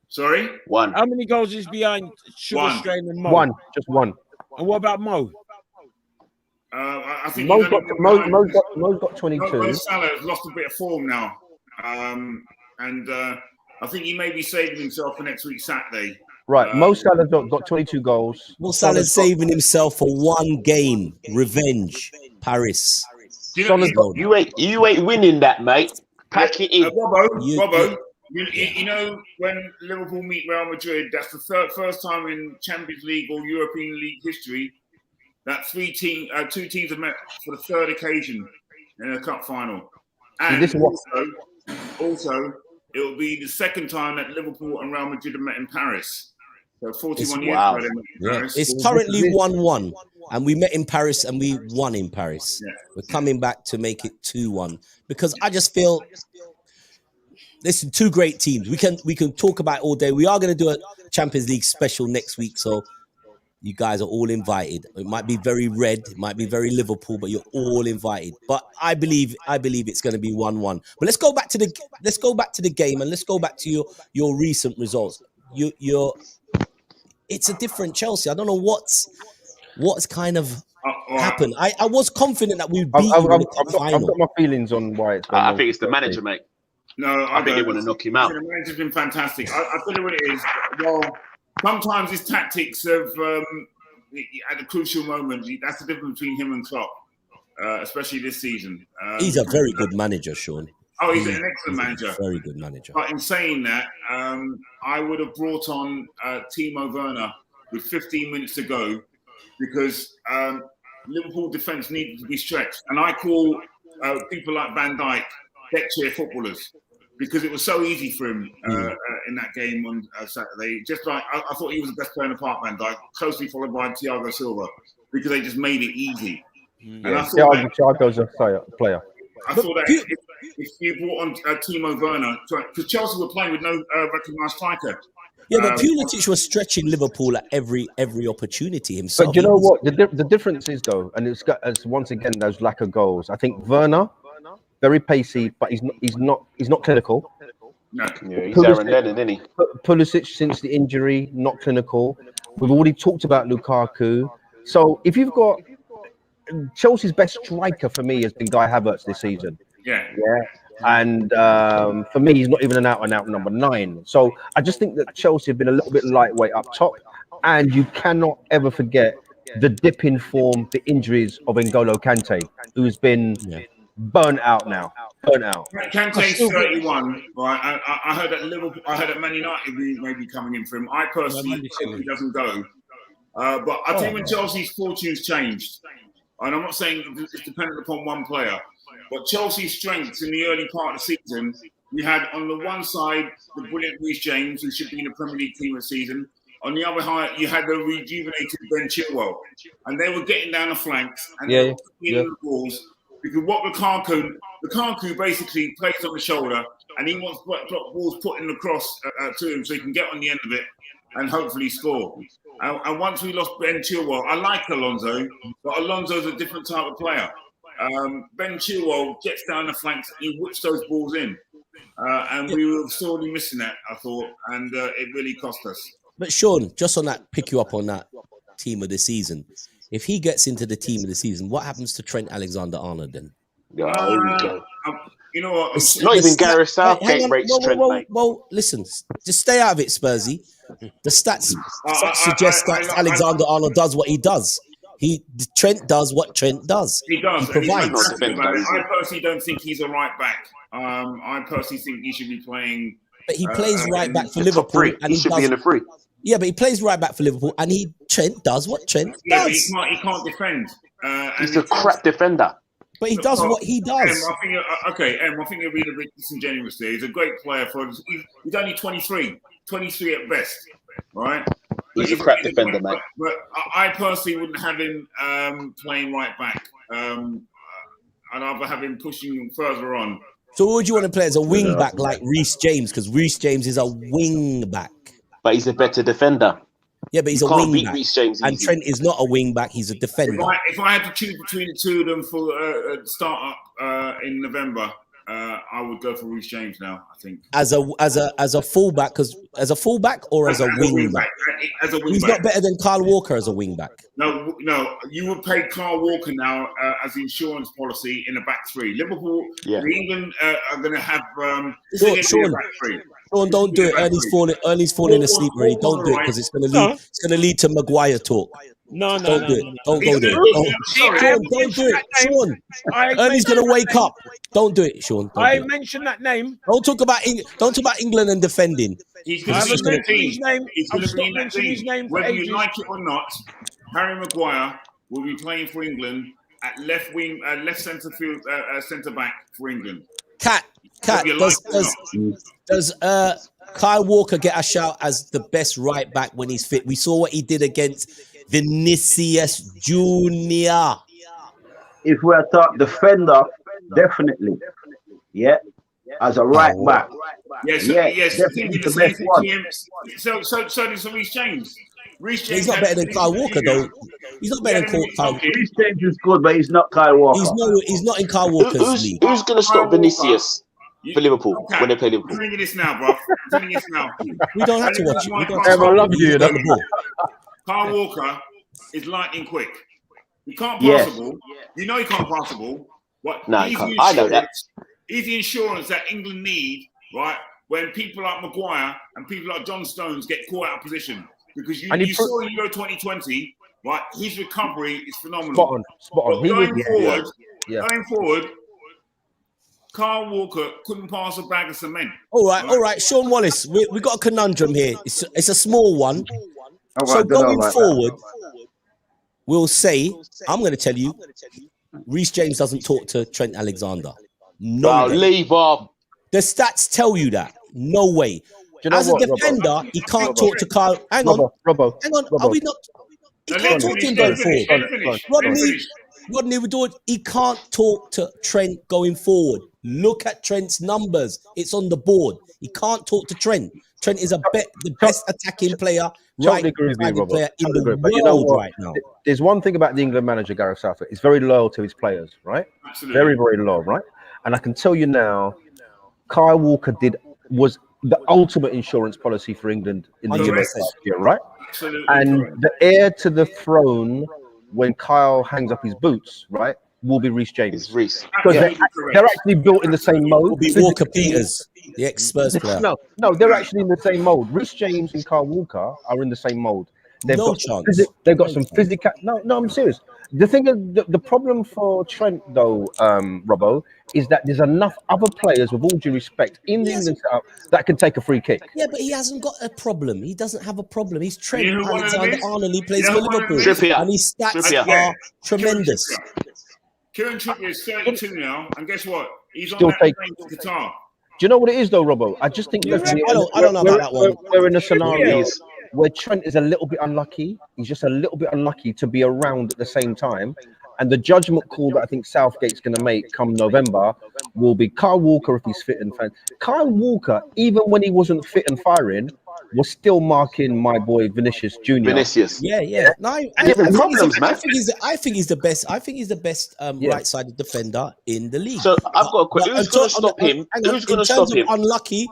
Sorry? One. How many goals is behind Sugar One. Strain and Mo? One, just one. And what about Mo? I think Mo's he's got, only Mo's got 22. Mo Salah has lost a bit of form now. And I think he may be saving himself for next week Saturday. Right, Mo Salah's got 22 goals. Mo Salah's saving himself for one game. Revenge. Paris. You ain't winning that, mate. Pack it in. Robbo, you know when Liverpool meet Real Madrid, that's the first time in Champions League or European League history that two teams have met for the third occasion in a cup final. And also, it will be the second time that Liverpool and Real Madrid have met in Paris. So 41 years ago they met in Paris. It's currently 1-1. And we met in Paris and we won in Paris. Yeah. We're coming back to make it 2-1. Because I just feel listen, two great teams. We can talk about it all day. We are going to do a Champions League special next week, so you guys are all invited. It might be very red, it might be very Liverpool, but you're all invited. But I believe it's going to be 1-1. But let's go back to the game and let's go back to your recent results. It's a different Chelsea. I don't know what's kind of happened. I was confident that we'd beat you in the final. I've got my feelings on why it's going I think it's the manager, mate. No, I think they want to knock him out. The manager's been fantastic. I tell you what it is. Well, sometimes his tactics of at a crucial moment. That's the difference between him and Klopp, especially this season. He's a very good manager, Sean. Oh, he's an excellent manager. Very good manager. But in saying that, I would have brought on Timo Werner with 15 minutes to go because Liverpool defence needed to be stretched. And I call people like Van Dijk deck chair footballers because it was so easy for him in that game on Saturday. Just like I thought he was the best player in the park, Van Dijk, closely followed by Thiago Silva because they just made it easy. And I thought Thiago's a player. I thought that if you brought on Timo Werner, because Chelsea were playing with no recognised striker. Yeah, but Pulisic was stretching Liverpool at every opportunity himself. But you know what? The difference is though, and it's got as once again those lack of goals. I think Werner, very pacey, but he's not clinical. No, yeah, he's Aaron Lennon, isn't he? Pulisic since the injury, not clinical. We've already talked about Lukaku. So if you've got Chelsea's best striker for me has been Guy Havertz this season. Yeah. And for me, he's not even an out-and-out number 9. So I just think that Chelsea have been a little bit lightweight up top. And you cannot ever forget the dip in form, the injuries of N'Golo Kante, who's been burnt out now. Kante's 31. Right? I heard that Liverpool. I heard that Man United may be coming in for him. I personally think he doesn't go. But I think when Chelsea's fortunes changed, and I'm not saying it's dependent upon one player, but Chelsea's strengths in the early part of the season, we had on the one side the brilliant Reece James, who should be in the Premier League team this season. On the other side, you had the rejuvenated Ben Chilwell, and they were getting down the flanks and they were getting the balls. Because what Lukaku basically plays on the shoulder, and he wants balls put in the cross to him so he can get on the end of it and hopefully score. And once we lost Ben Chilwell, I like Alonso, but Alonso's a different type of player. Ben Chilwell gets down the flanks, he whips those balls in. And we were sorely missing that, I thought, and it really cost us. But Sean, just on that, pick you up on that. team of the season. If he gets into the team of the season, what happens to Trent Alexander-Arnold then? You know what? Not even Gareth Hang Southgate on. rates Trent, mate. Well, listen, just stay out of it, Spursy. The stats suggest that Alexander-Arnold does what he does. Trent does what Trent does. He does. He provides. I personally don't think he's a right back. I personally think he should be playing. But he plays right back for Liverpool, and he should be in the free. Yeah, but he plays right back for Liverpool, and Trent does what Trent does. But he can't defend. He's a crap defender. But he does what he does. I think you're being a bit disingenuous there. He's a great player he's only 23 at best, right? He's a crap defender, mate. But I personally wouldn't have him playing right back. I'd rather have him pushing further on. So who would you want to play as a wing back like Reece James? Because Reece James is a wing back. But he's a better defender. Yeah, but he's a can't wing beat back. Reece James And easy. Trent is not a wing back, he's a defender. If I had to choose between the two of them for start up in November, I would go for Reece James now, I think. As a fullback, because as a fullback or as a wing back? As a wing He's back. not better than Kyle Walker as a wing back. No, you would pay Kyle Walker now as the insurance policy in a back three. Liverpool, England are going to have Sean, don't do it. Ernie's falling asleep already. Don't do it because it's going to lead to Maguire talk. No. Don't do it. Don't go there. Sean, don't do it. Sean, Ernie's going to wake up. Don't do it, Sean. I mentioned that name. Don't talk about England and defending. He's going to be in that team. Whether ages. you like it or not, Harry Maguire will be playing for England at left wing, left centre field, centre back for England. Cat. Does Kyle Walker get a shout as the best right back when he's fit? We saw what he did against Vinicius Junior. If we're talking defender, definitely. Yeah. As a right back. Yes. Definitely the best one. So does Reece James. He's not better than Kyle Walker, though. He's not better than Kyle Walker. Reece James is good, but he's not Kyle Walker. He's not in Kyle Walker's league. Who's going to stop Vinicius for Liverpool when they play Liverpool? I'm telling you this now, bro. We don't have to watch it. I love you. Kyle Walker is lightning quick. He can't pass the ball. You know he can't pass the ball. No, he can't. I know that. He's the insurance that England need, right? When people like Maguire and people like John Stones get caught out of position. Because you saw in Euro 2020, right? His recovery is phenomenal. Spot on. Going forward, Kyle Walker couldn't pass a bag of cement. All right. Sean Wallace, we got a conundrum here. It's a small one. So going forward, we'll say, I'm going to tell you, Reece James doesn't talk to Trent Alexander. No way. Leave off. The stats tell you that. No way. As a defender, he can't talk to Kyle. Hang on. Are we not? He can't talk to him going forward. Rodney Woodward, he can't talk to Trent going forward. Look at Trent's numbers. It's on the board. He can't talk to Trent. Trent is the best attacking player, player in the world right now. There's one thing about the England manager, Gareth Southgate. He's very loyal to his players, right? Absolutely. Very, very loyal, right? And I can tell you now, Kyle Walker was the ultimate insurance policy for England in the Euros last year, right? Absolutely. And the heir to the throne when Kyle hangs up his boots, right, will be Reece James. It's Reece. Because they're actually built in the same mold. Will be Walker Peters, the ex-Spurs player. No, they're actually in the same mold. Reece James and Kyle Walker are in the same mold. They've got some physical. No, I'm serious. The thing is, the problem for Trent, though, Robbo, is that there's enough other players, with all due respect, in the England setup that can take a free kick. Yeah, but he hasn't got a problem. He doesn't have a problem. He's Trent Alexander-Arnold. He plays for Liverpool. And his stats are tremendous. Kieran Trippier is 32 now, and guess what? He's on Still that plane to Qatar. Do you know what it is, though, Robbo? I just think I don't know about that one. We're in a scenario where Trent is a little bit unlucky. He's just a little bit unlucky to be around at the same time. And the judgment call that I think Southgate's going to make come November will be Kyle Walker if he's fit and fine. Kyle Walker, even when he wasn't fit and firing, was still marking my boy Vinicius Junior. Vinicius. Yeah. No, problems, man. I think he's the best. I think he's the best right-sided defender in the league. So I've got a question. Who's going to stop him? Who's going to stop him? Unlucky,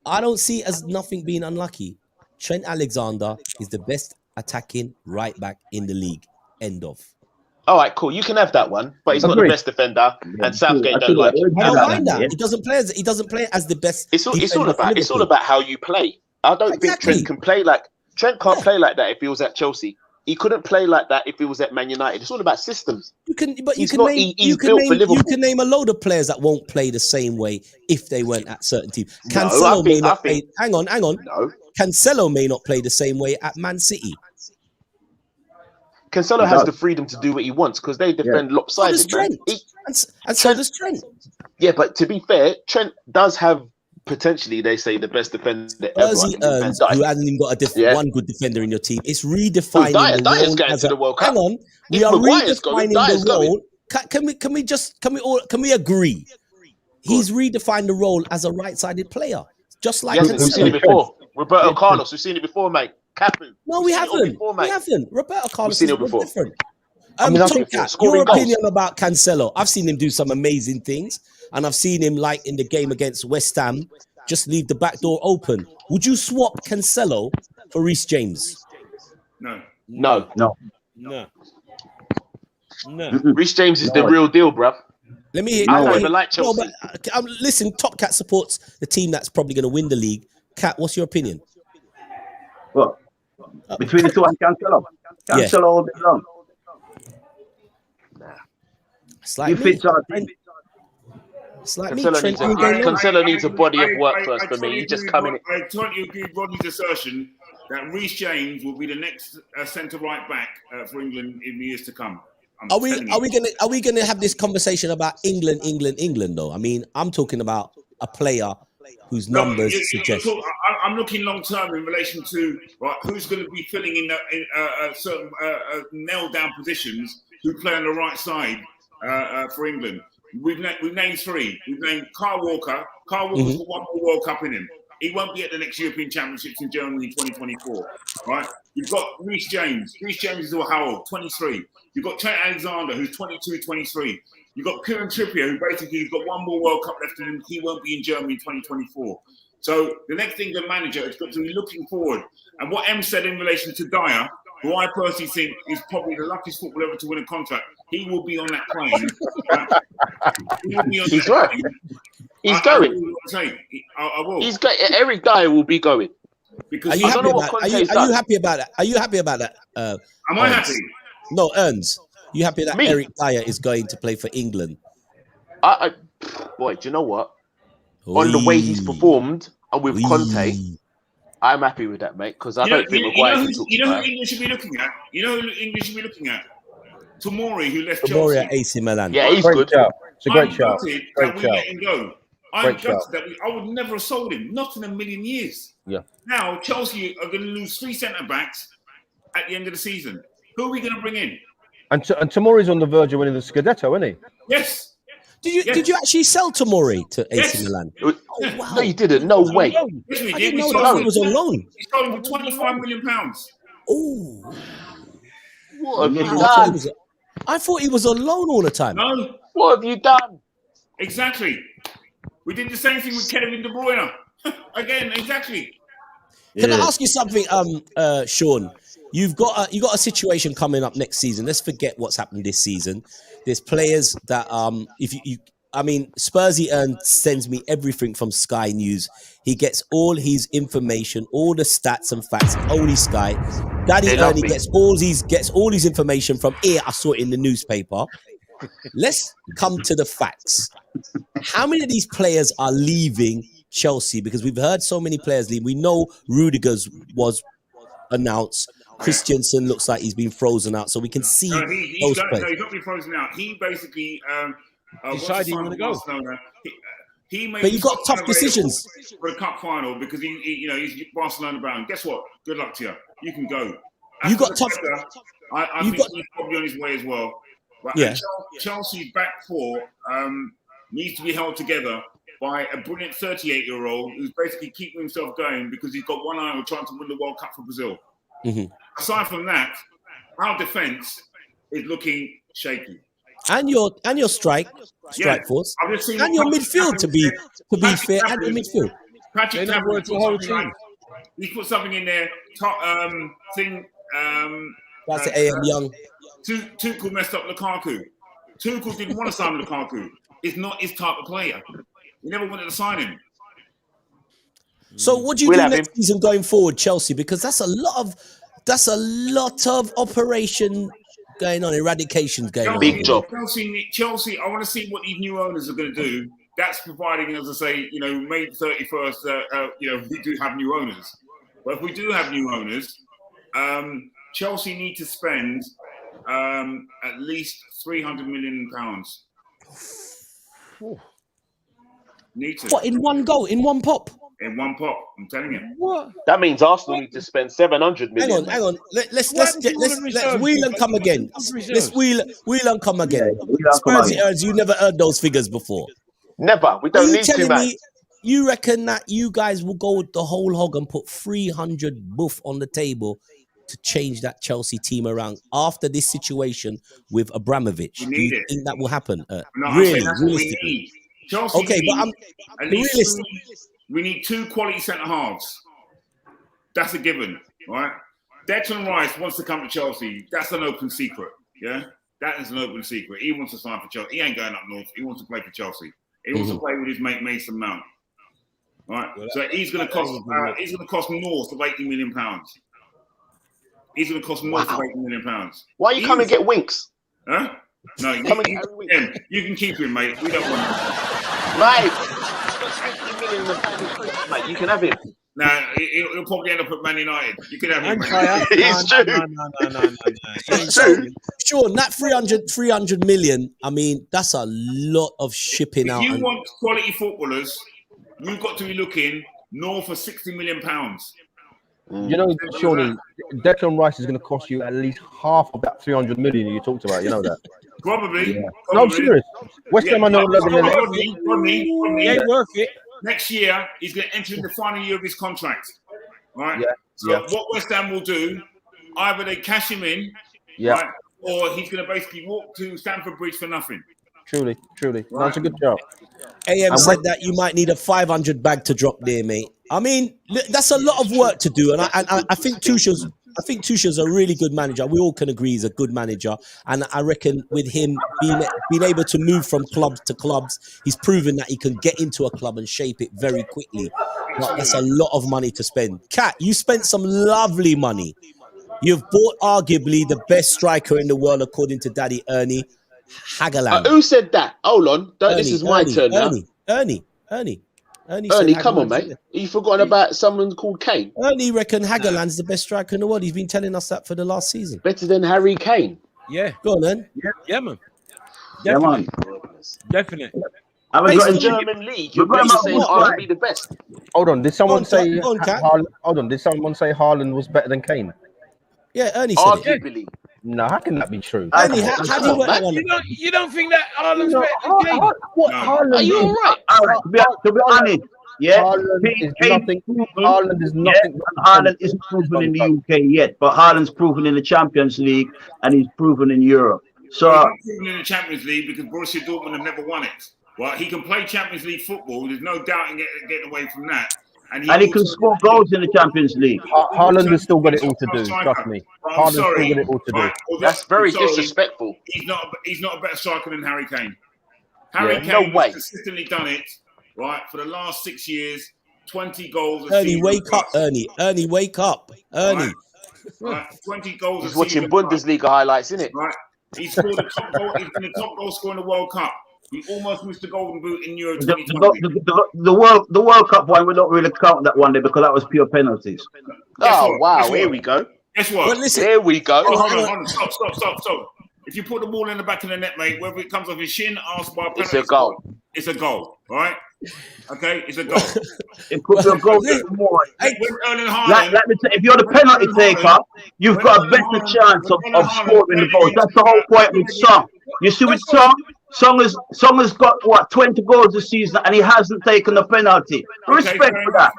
I don't see it as nothing being unlucky. Trent Alexander is the best attacking right back in the league. End of. All right, cool. You can have that one, but he's not the Agreed. best defender, and Southgate don't like him. I don't mind that. He doesn't play as the best. It's all defender for about Liverpool. how you play. I don't think Trent can play like Trent can't play like that if he was at Chelsea. He couldn't play like that if he was at Man United. It's all about systems. You can He's name a load of players that won't play the same way if they weren't at certain teams. Cancelo may not play. Hang on. No. Cancelo may not play the same way at Man City. Cancelo has the freedom to do what he wants because they defend lopsided. So does Trent. So does Trent. Yeah, but to be fair, Trent does have potentially, they say, the best defender ever. Earns, who hasn't even got one good defender in your team. It's redefining Dyer's the going role to the World Cup. Hang on, we are redefining the role. Can we agree? He's redefined the role as a right-sided player, just like we've seen it before. Roberto Carlos, we've seen it before, mate. Cafu. No, we haven't. We haven't. Roberto Carlos is different. Tomcat, your opinion about Cancelo? I've seen him do some amazing things, and I've seen him, like in the game against West Ham, just leave the back door open. Would you swap Cancelo for Reece James? No. Reece James is the real deal, bruv. Let me hear. I don't even like Chelsea. No, but, listen, Top Cat supports the team that's probably going to win the league. Cat, what's your opinion? What? Between the two and Cancelo? Cancelo all day long. It's like Cancelo needs a body of work first for me. He just come in. I totally agree with Rodney's assertion that Reece James will be the next centre right back for England in the years to come. Are we gonna have this conversation about England though? I mean, I'm talking about a player whose numbers suggest. I'm looking long term in relation to who's going to be filling in certain nailed down positions who play on the right side for England. We've named three. We've named Kyle Walker. Kyle Walker's got one more World Cup in him. He won't be at the next European Championships in Germany in 2024. Right? You've got Reece James. Reece James is how old? 23. You've got Trent Alexander, who's 22, 23. You've got Kieran Trippier, who basically has got one more World Cup left in him. He won't be in Germany in 2024. So the next thing the manager has got to be looking forward. And what M said in relation to Dyer, who I personally think is probably the luckiest footballer ever to win a contract, he will be on that plane. He's right. He's going. I will. He's going. Eric Dyer will be going. Because are you happy about that? Are you happy about that? Am I happy? No, Ernst. You happy that Eric Dyer is going to play for England? Boy, do you know what? On the way he's performed and with Conte, I'm happy with that, mate. Because I don't think Maguire can talk. You know who England should be looking at? Tomori, who left Tomori Chelsea. at AC Milan. Yeah, he's good. It's a great shout. We let him go. I'm gutted that I would never have sold him. Not in a million years. Yeah. Now Chelsea are going to lose 3 centre backs at the end of the season. Who are we going to bring in? And Tomori's on the verge of winning the Scudetto, isn't he? Yes. Did you actually sell Tomori to AC Milan? Oh, wow. No, you didn't. No way. Yes, we did. We sold him. Was on loan. We sold him for £25 million. Oh. What have you done? I thought he was on loan all the time. No. What have you done? Exactly. We did the same thing with Kevin De Bruyne. Again, exactly. Can I ask you something, Sean? You've got a situation coming up next season. Let's forget what's happened this season. There's players that Spursy sends me everything from Sky News. He gets all his information, all the stats and facts. Only Sky. Daddy Ernie gets all his information from here. I saw it in the newspaper. Let's come to the facts. How many of these players are leaving Chelsea? Because we've heard so many players leave. We know Rudiger's was announced. Christensen looks like he's been frozen out, so we can see those players. No, he's not been frozen out. He basically decided he wanted to go. He made but you got tough decisions for the cup final because he's Barcelona bound. Guess what? Good luck to you. You can go. You got tough. I think he's probably on his way as well. But Chelsea's back four needs to be held together by a brilliant 38-year-old who's basically keeping himself going because he's got one eye on trying to win the World Cup for Brazil. Mm-hmm. Aside from that, our defense is looking shaky. And your strike force, and your midfield to be fair, and your midfield. Patrick Tappers put something in there. That's the AM Young. Tuchel messed up Lukaku. Tuchel didn't want to sign Lukaku. It's not his type of player. He never wanted to sign him. So what do you We'll do have next him. season going forward, Chelsea? Because that's a lot of operation going on, eradications going on. Big job. Chelsea, I want to see what these new owners are going to do. That's providing, as I say, May 31st, we do have new owners. But if we do have new owners, Chelsea need to spend at least £300 million. Need to. What, in one go, in one pop? In one pot, I'm telling you. What? That means Arsenal need to spend 700 million. Hang on. Let's What happened to all the reserves? wheel and come again. Reserves. Let's wheel and come again. Yeah, come Spursy again. earns, you never heard those figures before. Never. We Are don't you need to, telling man. me you reckon that you guys will go with the whole hog and put 300 buff on the table to change that Chelsea team around after this situation with Abramovich? We Do need you it. think that will happen? No, I'm Really, saying that's what we realistically? need. Chelsea Okay, but I'm at the least realist. we need 2 quality centre halves. That's a given, right? Declan Rice wants to come to Chelsea. That's an open secret. Yeah, that is an open secret. He wants to sign for Chelsea. He ain't going up north. He wants to play for Chelsea. He wants to play with his mate Mason Mount. Right. So he's going to cost. He's going to cost north of £80 million. He's going to cost north of £80 million. Why you come and get Winks? Huh? No, Come and get Harry Winks. you can keep him, mate. We don't want him. Mate, 80 million in the bank. Mate, you can have him. Nah, he'll probably end up at Man United. You can have him. mate. It's true. No. It's So, true. sure, that 300 million, I mean, that's a lot of shipping out. If you and- want quality footballers, you've got to be looking north of £60 million. You know, Shawnee, Declan Rice is going to cost you at least half of that 300 million you talked about. You know that? Probably. Yeah. No, I'm serious. West Ham are not but- level in it. Rodney, He ain't worth it. next year, he's going to enter in the final year of his contract. Right? Yeah, So yeah. what West Ham will do, either they cash him in, Yeah, right, or he's going to basically walk to Stamford Bridge for nothing. truly. That's a good job. AM And said when- that you might need a 500 bag to drop there, mate. I mean, that's a lot of work to do, and I think Tuchel's a really good manager. We all can agree he's a good manager, and I reckon with him being able to move from clubs to clubs, he's proven that he can get into a club and shape it very quickly. But that's a lot of money to spend. Kat, you spent some lovely money. You've bought arguably the best striker in the world, according to Daddy Ernie Haaland. Who said that? Hold on. This is my turn now. Ernie said Ernie, come on, Haaland's- mate. You forgotten about someone called Kane? Ernie reckon Haaland's the best striker in the world. He's been telling us that for the last season. Better than Harry Kane? Yeah, Go on, then. yeah, man. Yeah, man. Definitely. I was Based got In the on- German league, you're But basically saying what- arguably the best. Hold on. Did someone Go on, say? go on, Kat. Hold on. Did someone say Haaland was better than Kane? Yeah, Ernie said it. Arguably. No, how can that be true? Ernie, how do you work that one? You don't think that Ireland's better than Kane? What? No. Haaland Are you is- all right? All right, to be honest, yeah. Haaland is Kane nothing. proven, Haaland is yeah, nothing. and Haaland isn't proven in the UK yet, but Haaland's proven in the Champions League and he's proven in Europe. So He's not proven in the Champions League because Borussia Dortmund have never won it. Well, he can play Champions League football. There's no doubt in getting away from that. and he can score goals in the Champions League. Haaland has still got it all to do. Trust me. Haaland's still got it all to do. Right, That's very sorry, disrespectful. He's not a better striker than Harry Kane. Harry Yeah, Kane no way. has consistently done it, right, for the last 6 years, 20 goals a Ernie, season. wake up, Ernie. Ernie, wake up. Ernie. Right, 20 goals He's a watching season. Bundesliga highlights, isn't it? Right. He scored the top goal. He's been the top goal scorer in the World Cup. He almost missed the Golden Boot in Euro 2020. The World Cup one, we don't really count that one day because that was pure penalties. Oh, what? wow. Guess what? Here we go. Guess what? But listen, Here we go. Hold on. Stop. If you put the ball in the back of the net, mate, whether it comes off his shin, arse, bar, It's penalty a goal. spot, it's a goal, all right? Okay, it's a goal. It could be a goal more. When Erling Like, Haaland, let me say, if you're the penalty taker, you've got a better chance of scoring the goals. That's the whole point with Song. You see with Song, Song has got what 20 goals this season and he hasn't taken the penalty. Respect for that.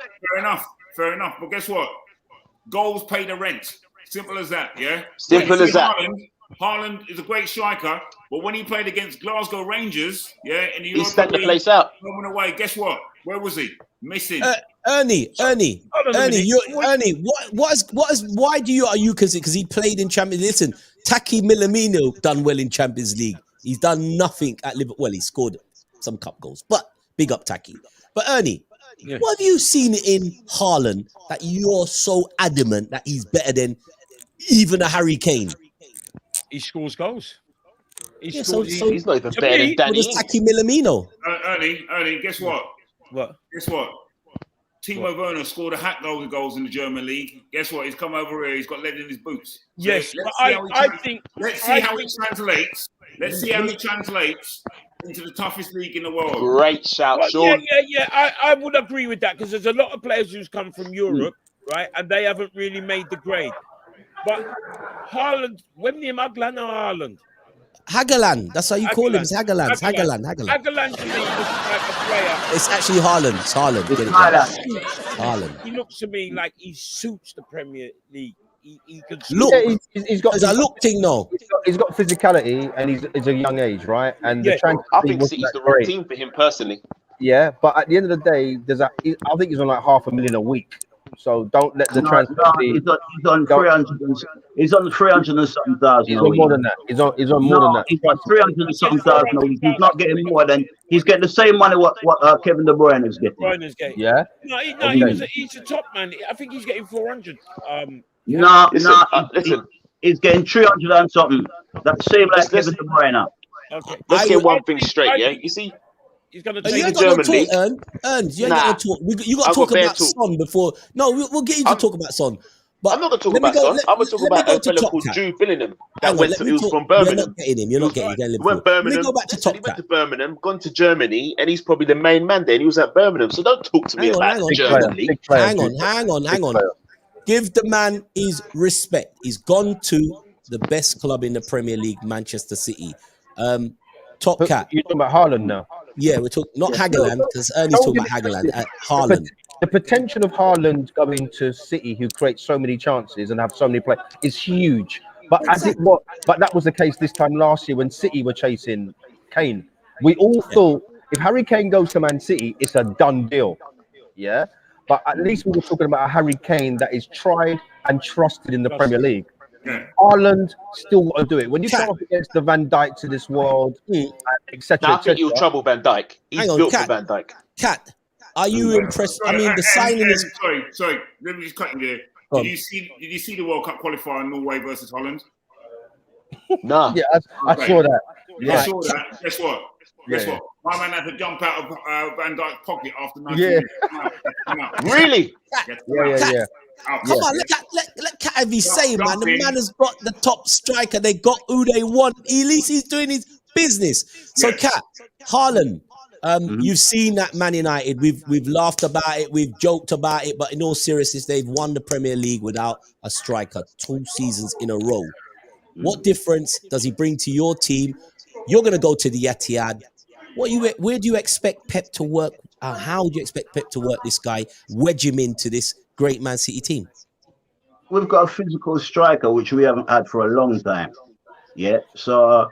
Fair enough. But guess what? Goals pay the rent. Simple as that, yeah? Simple as that. Haaland is a great striker, but when he played against Glasgow Rangers, yeah, in the He Europa stamped the League, place out. home and away, guess what? Where was he? Missing. Ernie, Hold on a minute. Ernie, why are you considered? Because he played in Champions League. Listen, Taki Millamino done well in Champions League. He's done nothing at Liverpool. Well, he scored some cup goals, but big up Taki. But Ernie, what have you seen in Haaland that you're so adamant that he's better than even a Harry Kane? He scores goals. He's not even better than Danny. What Taki Millamino? Ernie, guess what? What? Guess what? Timo Werner scored a hat load of goals in the German league. Guess what? He's come over here. He's got lead in his boots. So Yes, but I think. Let's see how it translates. Let's see how it translates into the toughest league in the world. Great shout, Sean. Yeah. I would agree with that because there's a lot of players who's come from Europe, right, and they haven't really made the grade. But Haaland, when you Maglan or Haaland? Hageland, that's how you call him. It's Hageland. Hageland to me looks like a player. It's actually Haaland. It's Haaland. It's Get it, Haaland. He looks to me like he suits the Premier League. He can Look, he's got there's a look thing though. He's got physicality and he's a young age, right? And the transfer I think wasn't City's that the wrong great. team for him personally. Yeah, but at the end of the day, I think he's on like $500,000 a week. So don't let the transfer fee. He's on 300. He's on 300 and something thousand. He's on more than that. He's on more than that. He's on 300 and something thousand. He's not getting more than. He's getting the same money what Kevin De Bruyne is getting. Yeah. He's a top man. I think he's getting 400. Listen. He's getting 300 and something. That's the same like Kevin De Bruyne. Okay. Let's get one thing straight, yeah? You see, he's gonna You take ain't the got no German league. talk, Ernst. You ain't got no talk. You got to talk about Son before. No, we'll get you to talk about Son. But I'm not going to talk about Son. I'm going to talk about a fella called Jude Bellingham that he was from Birmingham. You're not getting him. He went Birmingham. Go back to Top He went to Birmingham, gone to Germany, and he's probably the main man there. And he was at Birmingham. So don't talk to me about the German league. Hang on. Give the man his respect. He's gone to the best club in the Premier League, Manchester City. Top Cat. You're talking about Haaland now. Yeah, we're talking not Hageland because Ernie's talking about Hageland. Haaland. The potential of Haaland going to City, who creates so many chances and have so many players, is huge. But but that was the case this time last year when City were chasing Kane. We all thought if Harry Kane goes to Man City, it's a done deal. Yeah, but at least we were talking about a Harry Kane that is tried and trusted in the Premier League. Haaland still got to do it. When you come up against the Van Dijks of this world, etc. I think you'll trouble Van Dijk. He's built for Van Dijk. Cat, are you impressed? I mean, the signing is. Sorry. Let me just cut you there. Did you see the World Cup qualifier in Norway versus Holland? No. Yeah, I saw that. I saw that. Guess what? My man had to jump out of Van Dijk's pocket after 90 minutes. Really? Yeah. Come on, let Cat have his say, man. The man has got the top striker. They got who they want. At least he's doing his business. So, Cat, Haaland, you've seen that Man United. We've laughed about it. We've joked about it. But in all seriousness, they've won the Premier League without a striker 2 seasons in a row. What difference does he bring to your team? You're going to go to the Etihad. Where do you expect Pep to work? How do you expect Pep to work this guy, wedge him into this great Man City team? We've got a physical striker, which we haven't had for a long time. Yeah, so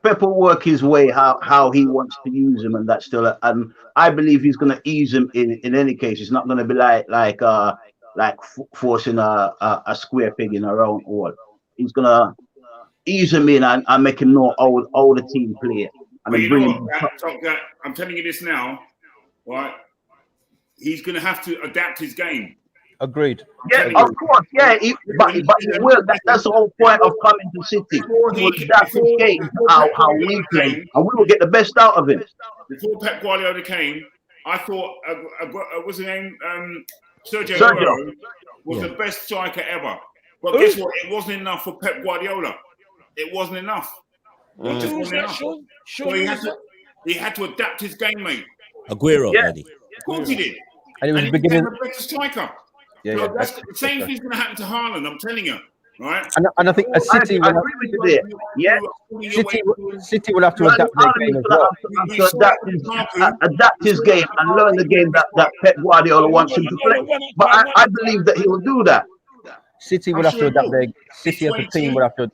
Pep will work his way how he wants to use him, and that's still. And I believe he's going to ease him in any case. It's not going to be like forcing a square peg in a round hole. He's going to ease him in and make him know how the team play. But you know what, I'm telling you this now, right? He's going to have to adapt his game. Agreed. Yeah, of course. Yeah, but he will. That's the whole point of coming to City. He will adapt his game how we play, and we will get the best out of him. Before Pep Guardiola came, I thought what's his name? Sergio Aguero was the best striker ever. But guess what? It wasn't enough for Pep Guardiola. It wasn't enough. It just wasn't enough. So he had to adapt his game, mate. Aguero, Eddie. Of course he did. And he was beginning the better striker. So that's the same thing's going to happen to Haaland. I'm telling you, right? And I think a City. I agree with you there. Yeah. City will have to adapt their game as well. Adapt his game and learn the game that Pep Guardiola wants him to play. But I believe that he will do that. City will have to adapt their. City as a team will have to.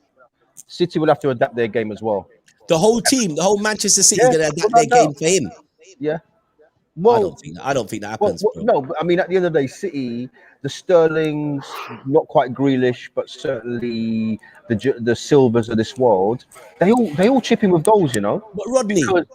City will have to adapt their game as well. The whole team, the whole Manchester City is going to adapt their game for him. Yeah. Well, I don't think that happens. bro. no, but I mean, at the end of the day, City, the Sterlings, not quite Grealish, but certainly the Silvers of this world, they all chip in with goals, you know. But Rodney, Because-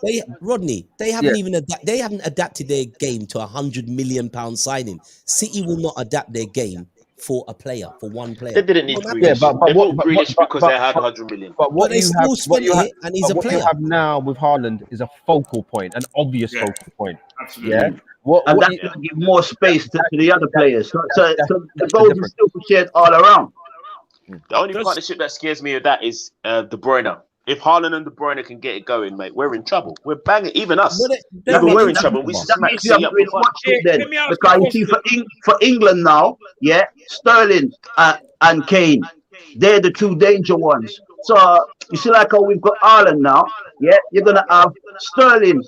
they haven't even they haven't adapted their game to £100 million signing. City will not adapt their game for a player, for one player. They didn't need Won't happen. Grealish. but They what- bought Grealish because they had 100 million. But what they you still have, spent it, and he's a what player. you have now with Haaland is a focal point, an obvious Yeah. focal point. Absolutely. Yeah. And What that's you, going to give more space to the other players. So the that's goals the are still shared all around. The only Does- partnership that scares me of that is De Bruyne. If Haaland and De Bruyne can get it going, mate, we're in trouble. We're banging. Even us. But they- Even they- we're in they- trouble. We That smack means you City haven't up really for fun. watched it then. Let me ask you Because a you see, question. for England now, yeah, Sterling and Kane, they're the two danger ones. So you see, like how we've got Haaland now, yeah, you're gonna have Sterling,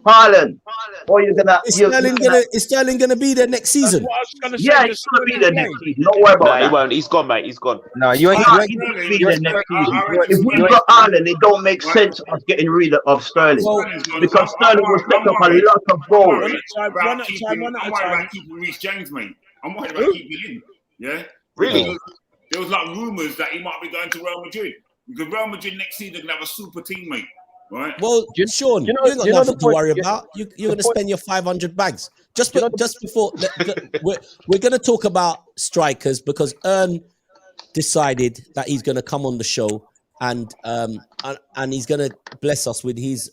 Haaland, or you're gonna, Is you're Sterling gonna is Sterling gonna be there next That's season? what I was going to say. yeah, to he's gonna be Sterling there next play. season. Don't worry No, about he that. won't. He's gone, mate. He's gone. no, you ain't. Nah, You ain't he needs to Sterling, be you there ain't- next I season. reckon If we've Sterling- got Haaland, it don't make sense us getting rid of Sterling. Well, Because Sterling will set up a lot of I'm goals. One worried at a time, about one at a keeping. time, one at I'm a worried time. about keeping Reece James, mate. I'm worried Who? about keeping him. Yeah. Really? Because there was like rumours that he might be going to Real Madrid. Because Real Madrid next season can have a super team, mate. Right? well, Sean, you know- you got you know nothing the to point- worry yeah, about. You're the going to point- spend your 500 bags. Just You know just before we're going to talk about strikers because Ern decided that he's going to come on the show and he's going to bless us with his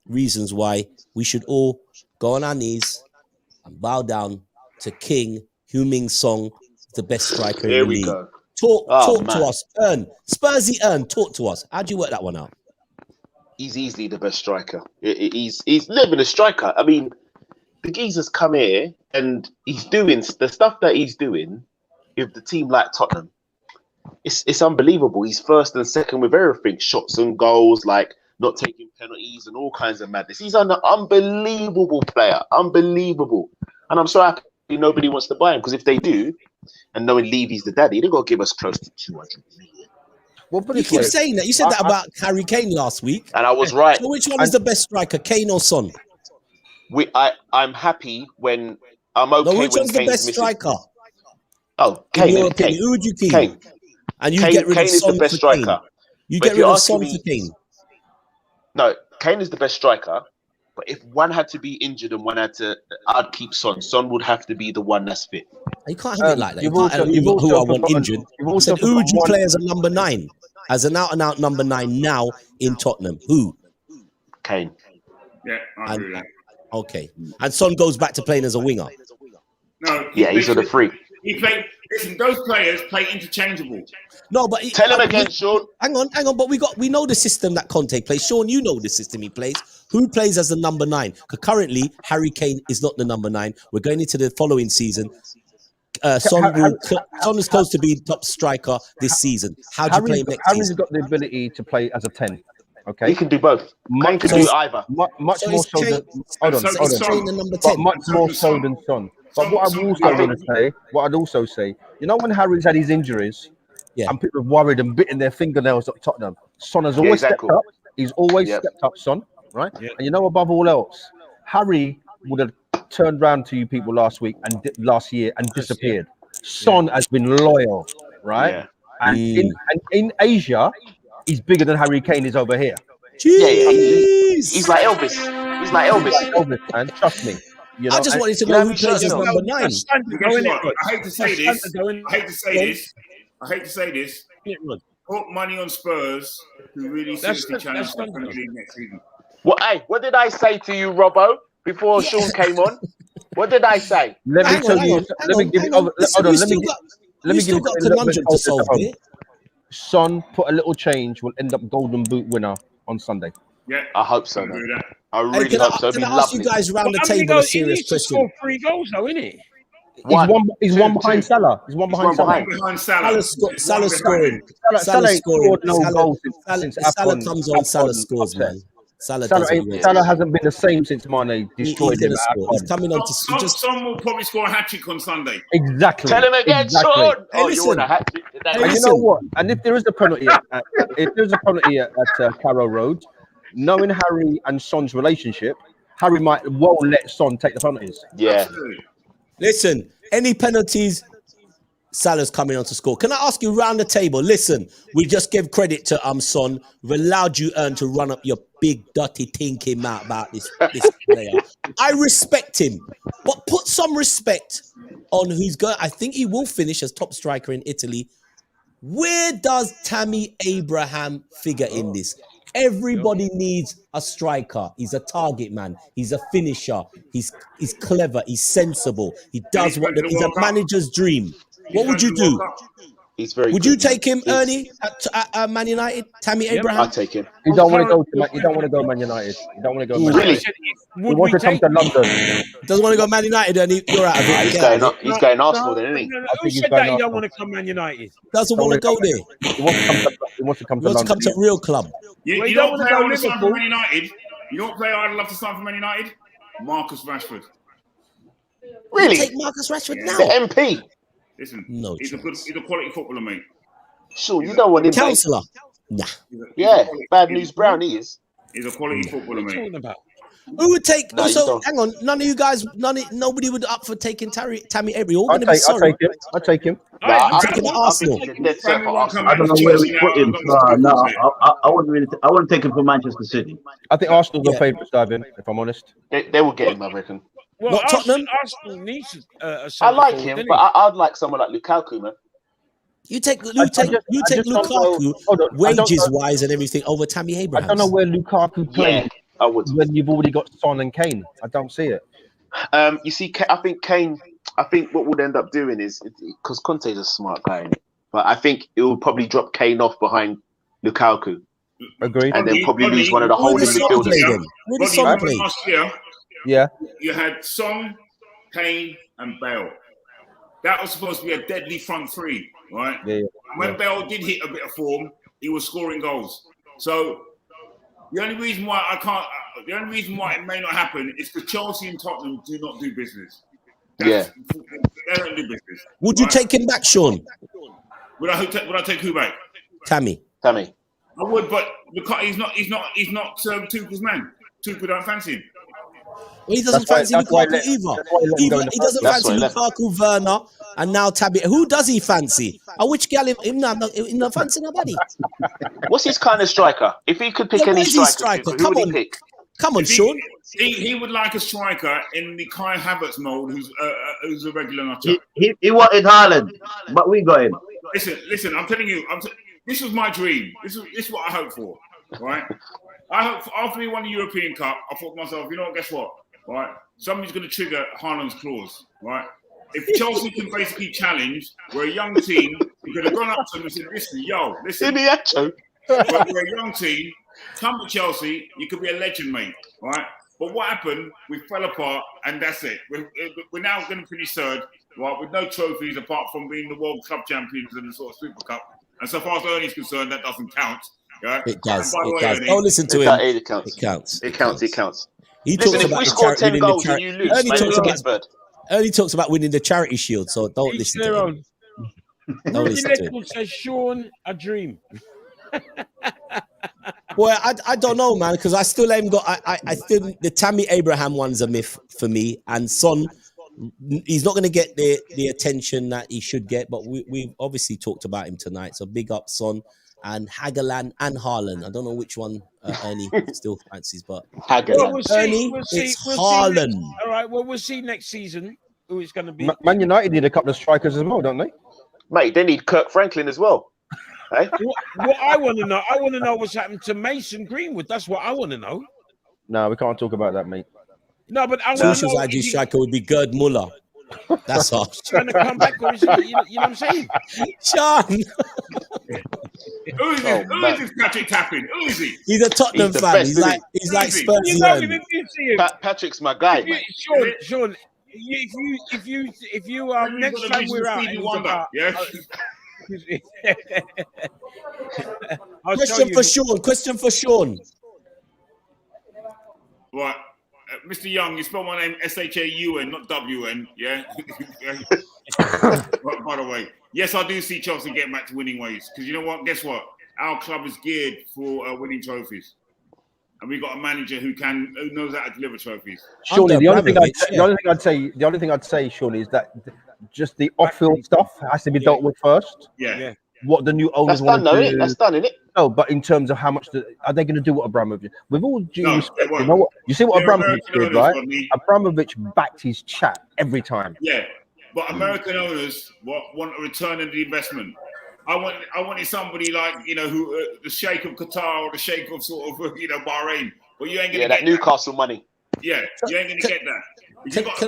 reasons why we should all go on our knees and bow down to King Heung-min Song, the best striker in Here the we league. go. Talk Oh, to man. us, Ern. Spursy Ern, talk to us. How do you work that one out? He's easily the best striker. He's not even a striker. I mean, the geezer's come here and he's doing the stuff that he's doing with the team like Tottenham. It's unbelievable. He's first and second with everything, shots and goals, like not taking penalties and all kinds of madness. He's an unbelievable player, unbelievable. And I'm so happy nobody wants to buy him because if they do, and knowing Levy's the daddy, they're gonna give us close to 200 million. Well, put You it keep this way. saying that. You said that about Harry Kane last week. And I was right. So which one is the best striker, Kane or Son? I'm happy when I'm okay No, which when one's the Kane's best missing. striker? Oh, In Kane. your innit? opinion, Kane. who would you keep? Kane. And you Kane, get rid Kane of is Son the best for striker. Kane. You But get if you're rid of asking Son me- for Kane. No, Kane is the best striker. But if one had to be injured and one had to, I'd keep Son. Son would have to be the one that's fit. You can't have it like that. You You've can't also- have you've who I also want forgotten- injured. you've I also said, who would you forgotten play as a number 9? As an out-and-out number 9 now in Tottenham? Who? Kane. Yeah, I agree with that. Okay. And Son goes back to playing as a winger. No, Yeah, he's on the free. He played. Listen, those players play interchangeable. No, but Tell him again, Sean. Hang on. But we know the system that Conte plays. Sean, you know the system he plays. Who plays as the number 9? Because currently Harry Kane is not the number 9. We're going into the following season. Son is close to be top striker this season. How do you play him next Harry's season? got the ability to play as a 10. He Okay, can do both. Kane can So do he's- either. much So more he's so than hold on, so hold he's on. playing the number But 10. much more so than Son. But what I'd also say, you know, when Harry's had his injuries, Yeah. and people have worried and bitten their fingernails at Tottenham, Son has always exactly. stepped up. He's always Yep. stepped up, Son, right? Yeah. And you know, above all else, Harry would have turned round to you people last last year and disappeared. Son has been loyal, right? Yeah. And in Asia, he's bigger than Harry Kane is over here. Jeez. He's like Elvis. He's like Elvis. Elvis, man, trust me. You know, I just and- wanted to you know know who who plays as shut number 9. That's standard, Guess though, innit, what? Rod? I hate to say That's this. standard, though, innit? I hate to say this. I hate to say this. Innit, Rod? Put money on Spurs to really That's seriously challenge that's the standard. Premier League next season. What did I say to you, Robbo, before Sean came on? What did I say? Let me Hang tell on, you. hang Let me on, give hang you. on. Hold Listen, on. you Let me still give. got- Let you me still give got you a a little bit conundrum to of solve hope. here. Son put a little change will end up Golden Boot winner on Sunday. Yeah, I hope so, I agree man. with that. I Hey, really can hope so. It'd can be I ask you lovely. guys around the How many table a goals? He serious needs to question? score 3 goals, though, innit? He's one behind Salah. He's one behind Salah. Behind Salah scoring. Salah Salah ain't scoring. scored no goals since Salah AFCON comes on, Salah AFCON scores, upset. man. Salah Salah hasn't been the same since Mane He's destroyed him gonna at score. He's AFCON. coming on to he just. Son will probably score a hat trick on Sunday. Exactly. Tell him again, exactly. Sean. Hey, Oh, you listen. want a hat trick? Hey, And you listen. know what? And if there is a penalty at Carrow Road, knowing Harry and Son's relationship, Harry might well let Son take the penalties. Yeah. Absolutely. Listen, any penalties, Salah's coming on to score. Can I ask you round the table? Listen, we just give credit to Son. We've allowed you to run up your big dirty thinking mouth about this player. I respect him, but put some respect on who's going. I think he will finish as top striker in Italy. Where does Tammy Abraham figure in this? Everybody needs a striker. He's a target man. He's a finisher. He's clever. He's sensible. He does what he's a manager's dream. What would you do? He's very. Would you take him, Ernie, at Man United? Tammy Abraham. I'll take him. You don't want to go to you don't want to go Man United. You don't want to go Man Really? United. You want to come to London. Doesn't want to go Man United, Ernie. You're out of it. He's going Arsenal then, isn't he? Who said that he don't want to come Man United? Doesn't want to go there. He wants to come to London. Come to real club. You don't want to go sign for Man United. You know what player I'd love to sign for Man United? Marcus Rashford. Really? Take Marcus Rashford now. The MP. Listen, No he's a quality footballer, mate. Sure, you don't want him. Councillor. Nah. Yeah, Bad News Brown. He is. He's a quality footballer, What are you mate. talking about? Who would take? No, you so don't. hang on, none of you guys, nobody would up for taking Tammy Abraham. You're all I'll going to be sorry. take him. I'll take him. I'm taking Arsenal. I don't know where we put him. No, I wouldn't take him for Manchester City. I think Arsenal's the favourite to have him, if I'm honest. They will get him, I reckon. Well, Not Tottenham? Arsenal needs a I like centre him, forward, but I'd like someone like Lukaku, man. You take I just don't Lukaku know- hold on, I don't wages know- wise and everything over Tammy I Abraham. don't know where Lukaku Yeah, plays I would. when you've already got Son and Kane. I don't see it. You see, I think Kane. I think what would end up doing is because Conte's a smart guy, but I think it will probably drop Kane off behind Lukaku, Agreed. and then probably lose one of the Where holding does Son play midfielders. then? Where does But Son remember play? last year, Yeah. you had Son, Kane, and Bale. That was supposed to be a deadly front three, right? Yeah. When Bale did hit a bit of form, he was scoring goals. So the only reason why it may not happen is because Chelsea and Tottenham do not do business. They don't do business. Would you take him back, Sean? Would I take who back? Tammy. Tammy. I would, but he's not Tuchel's man. Tuchel don't fancy him. Well, he doesn't fancy Lukaku either. He doesn't fancy Lukaku, Werner, and now Tabby. Who does he fancy? Which gal him not fancy nobody? What's his kind of striker? If he could pick any where's his striker, who Come would on. he pick? Come on, Sean. He would like a striker in the Kai Havertz mode who's a regular notcher. He wanted Haaland, but we got him. Listen. I'm telling you, this was my dream. This is what I hope for, right? I hope after we won the European Cup, I thought to myself, you know what? Guess what? Right? Somebody's going to trigger Haaland's clause, right? If Chelsea can basically challenge, we're a young team. We could have gone up to them and said, listen, we're a young team. Come to Chelsea, you could be a legend, mate, right? But what happened? We fell apart, and that's it. We're now going to finish third, right, with no trophies apart from being the World Club champions and the sort of Super Cup. And so far as Ernie's concerned, that doesn't count. Right? It does. By the way, Ernie, Don't listen to him. It counts. It counts. It counts. He Listen, talks if about we the score charity 10 goals and you lose, Ernie mate, talks we're about Pittsburgh. Ernie talks about winning the charity shield, so don't Each listen their to him. own. Don't Rudy listen to him. Little says, Sean, a dream. Well, I don't know, man, because I still haven't got. I still the Tammy Abraham one's a myth for me, and Son, he's not going to get the attention that he should get. But we've obviously talked about him tonight, so big up Son and Hageland and Haaland. I don't know which one Ernie still fancies, but Hageland. We'll see. Ernie, We'll see. it's We'll see Haaland. all right. Well, we'll see next season who it's going to be. Man United need a couple of strikers as well, don't they? Mate, they need Kirk Franklin as well. Hey? What I want to know what's happened to Mason Greenwood. That's what I want to know. No, we can't talk about that, mate. No, but I want to Tuchel's know ideal if he- striker would be Gerd Muller. That's all. trying to come back, or is he, you know what I'm saying? Sean, Who is this? Who is this Patrick Tapping? Who is he? he's a Tottenham He's the fan. best, He's isn't like he? Spurs. You know him if you see him. Patrick's my guy, mate. Sean, if you next time we're out, Stevie and Wonder, yeah. I'll show Question you. for Sean. Question for Sean. Right. Mr. Young, you spell my name S-H-A-U-N, not W-N, yeah? By the way, yes, I do see Chelsea getting back to winning ways. Because you know what? Guess what? Our club is geared for winning trophies. and we got a manager who knows how to deliver trophies. Surely Under the only thing Abramovich, the only thing I'd say, surely, is that just the off-field stuff has to be dealt with first. Yeah. What the new owners That's want done, to though, do. innit? That's done, innit? No, but in terms of how much are they going to do what Abramovich? With all due No, respect, they you won't. know what? You see what They're Abramovich American did, owners, right? Rodney. Abramovich backed his chat every time. Yeah, but American owners want a return on the investment. I wanted somebody like who the Sheikh of Qatar or the Sheikh of sort of Bahrain. But you ain't gonna Yeah, get that Newcastle money. Yeah, you ain't gonna get that. If you got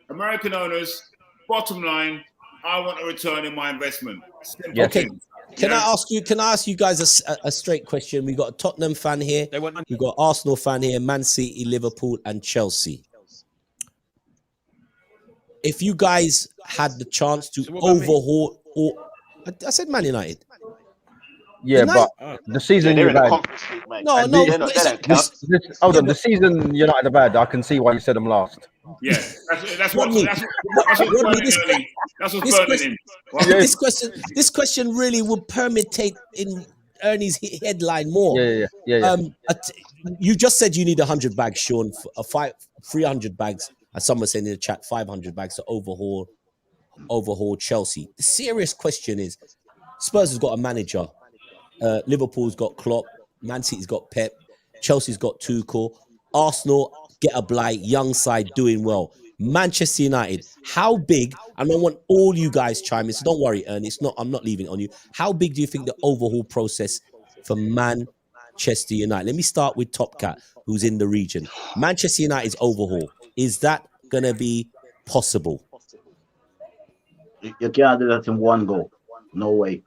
American owners. Bottom line, I want a return in my investment. Simple Okay. thing. Can I ask you guys a straight question? We got a Tottenham fan here. We got Arsenal fan here, Man City, Liverpool, and Chelsea. If you guys had the chance to overhaul, I said Man United. Yeah, but the season they're you've in the had. conference league, mate. No, They don't count. Hold on, the season United have had, I can see why you said them last. Yeah, that's what's Rodney, burning Ernie. That's what's burning him. Right? This question really would permutate in Ernie's headline more. Yeah. You just said you need 100 bags, Sean. 300 bags, as someone said in the chat, 500 bags to overhaul Chelsea. The serious question is, Spurs has got a manager. Liverpool's got Klopp. Man City's got Pep. Chelsea's got Tuchel. Arsenal get a blight. Young side doing well. Manchester United, how big? And I want all you guys chime in. So don't worry, Ernie. I'm not leaving it on you. How big do you think the overhaul process for Manchester United? Let me start with Top Cat, who's in the region. Manchester United's overhaul, is that gonna be possible? You can't do that in one go. No way.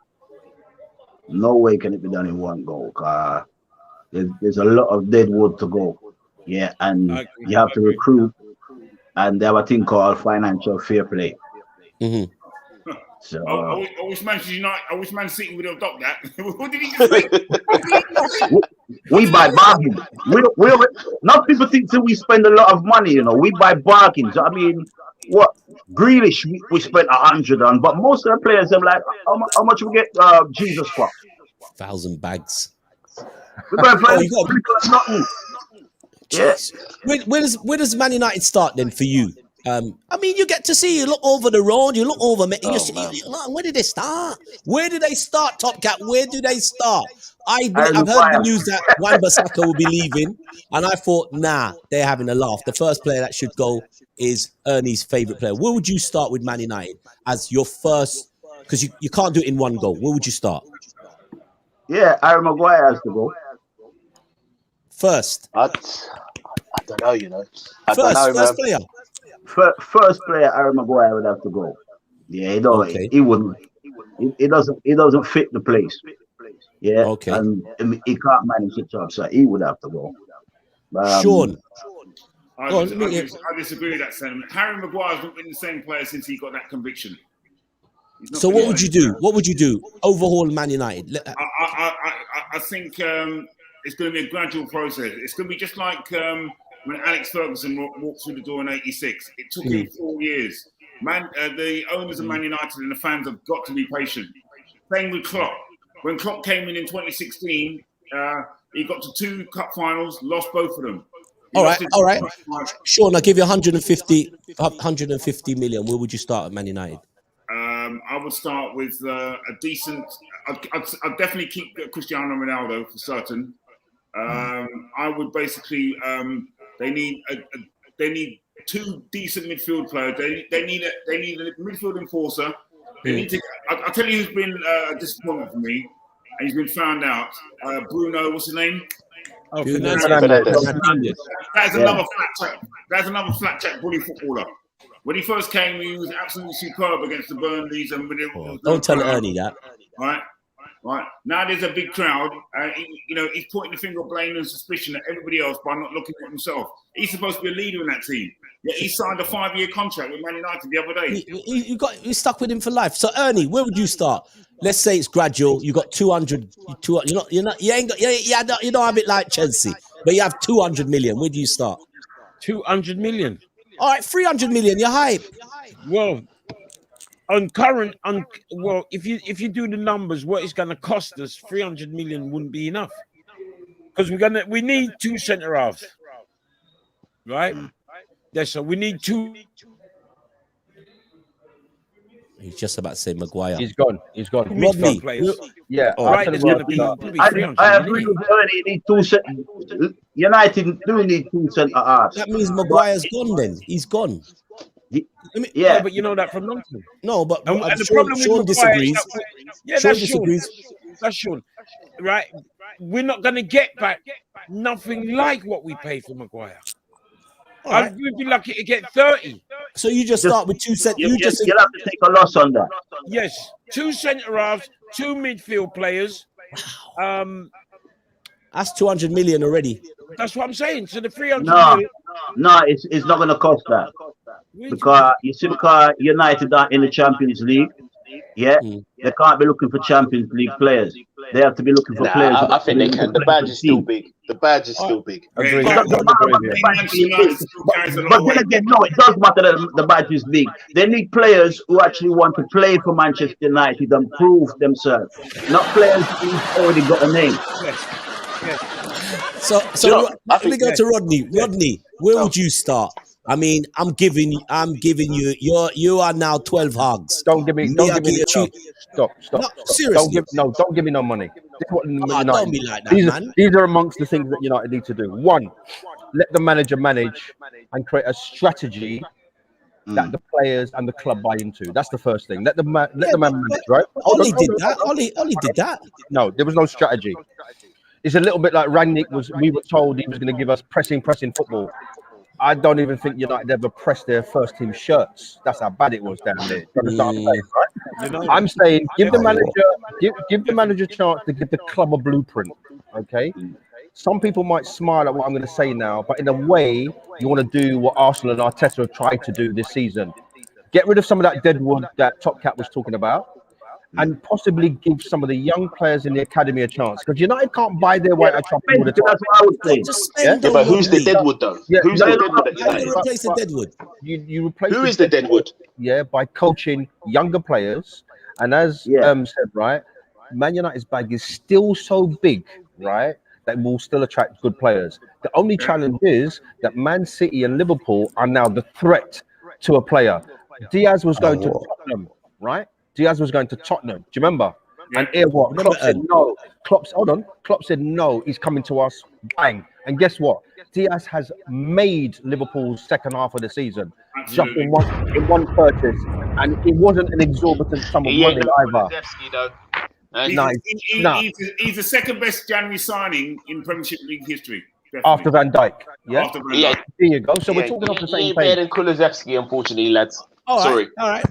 No way can it be done in one go. There's a lot of dead wood to go. Yeah, and you have to recruit, and they have a thing called financial fair play. Mm-hmm. So I wish Manchester United. I wish Man City would have adopted that. What did he say? we buy bargains. We not people think that we spend a lot of money. We buy bargains. I mean, what Grealish we spent 100 on, but most of the players I'm like, how much we get Jesus for? 1,000 bags. We buy nothing. Yeah. Where does Man United start then for you? I mean, you get to see, you look over the road, you look over, where did they start? Where did they start, Top Cat? Where do they start? I've heard the news that Wan-Bissaka will be leaving, and I thought, they're having a laugh. The first player that should go is Ernie's favourite player. Where would you start with Man United as your first? Because you can't do it in one go. Where would you start? Yeah, Harry Maguire has to go. First. I don't know, First player. First player, Harry Maguire would have to go. Yeah, he wouldn't. He doesn't fit the place. Yeah, okay. And he can't manage the job, so he would have to go. Sean. I disagree with that sentiment. Harry Maguire's not been the same player since he got that conviction. So what would you do? What would you do? Overhaul Man United? I think it's going to be a gradual process. It's going to be just like when Alex Ferguson walked through the door in '86. It took him 4 years. The owners of Man United and the fans have got to be patient. Same with Klopp. When Klopp came in 2016, he got to 2 cup finals, lost both of them. All right. Sean, I'll give you 150 million. Where would you start at Man United? I would start with a decent. I'd definitely keep Cristiano Ronaldo for certain. I would basically. They need 2 decent midfield players. They need a midfield enforcer. They need to. I'll tell you who's been a disappointment for me, and he's been found out. Bruno, what's his name? Oh, Fernandes. That's another flat track bully footballer. When he first came, he was absolutely superb against the Burnleys. And don't tell Ernie that. Right. Now there's a big crowd. He's pointing the finger of blame and suspicion at everybody else by not looking at himself. He's supposed to be a leader in that team. Yeah, he signed a 5-year contract with Man United the other day. You stuck with him for life. So Ernie, where would you start? Let's say it's gradual. You got 200. You don't have it like Chelsea, but you have 200 million. Where do you start? 200 million. All right, 300 million. You're hype. Well, if you do the numbers, what it's going to cost us, 300 million wouldn't be enough. because we need 2 centre halves, right? Yes, so we need 2. He's just about to say Maguire. He's gone. He's gone. Rodney. players. Yeah, Oh, Right, I'll there's tell going to you be what, probably I 300. agree with Ernie. You need 2 United do need 2 centre halves. That means Maguire's gone then. He's gone. Yeah, Yeah, but you know that from long time. No, but And the Sean, problem with Sean Maguire disagrees. is that Sean that's disagrees. That's Sean. Right? We're not going to get back nothing like what we paid for Maguire. All right. We'd be lucky to get 30. So you just start with 2 cent. you'll You just have to take a loss on that. Yes, 2 centre halves, 2 midfield players. that's 200 million already. That's what I'm saying. So the 300 No, million. no, it's not going to cost that because United are in the Champions League. Yeah, they can't be looking for Champions League players. They have to be looking for players. I think they can. The badge is still big. The badge is still big. Agreed. Yeah, But then again, no, it does matter that the badge is big. They need players who actually want to play for Manchester United and prove themselves, not players who've already got a name. So let me go to Rodney. Rodney, where would you start? I mean, I'm giving you. You are now 12 hugs. Don't give me. Stop. No, Stop. seriously. Don't give me no money. This is what United, don't be like that, man. These are amongst the things that United need to do. One, let the manager manage and create a strategy that the players and the club buy into. That's the first thing. Let the man manage, right? Ollie did that. Ollie did that. No, there was no strategy. It's a little bit like Rangnick was. We were told he was going to give us pressing football. I don't even think United ever pressed their first team shirts. That's how bad it was down there. You understand what I'm saying, right? I'm saying give the manager a chance to give the club a blueprint. Okay. Some people might smile at what I'm going to say now, but in a way, you want to do what Arsenal and Arteta have tried to do this season. Get rid of some of that deadwood that Top Cat was talking about, and possibly give some of the young players in the academy a chance. Because United can't buy their way out of trouble all the time. That's what I would say. Yeah, but who's the deadwood though? Yeah, Who's the deadwood at How do you United? replace the deadwood? You replace Who is the deadwood? Yeah, by coaching younger players. And as said, right, Man United's bag is still so big, right, that will still attract good players. The only challenge is that Man City and Liverpool are now the threat to a player. Diaz was going to Tottenham, right? Diaz was going to Tottenham. Do you remember? And here what? Klopp said no. Klopp said no. He's coming to us. Bang. And guess what? Diaz has made Liverpool's second half of the season just in one purchase, and it wasn't an exorbitant sum of money either. He's the second best January signing in Premiership League history. Definitely. After Van Dijk. Yeah. After Van Dijk. There you go. So we're talking off the same better page. than Kulusevski, unfortunately, lads. Sorry. All right.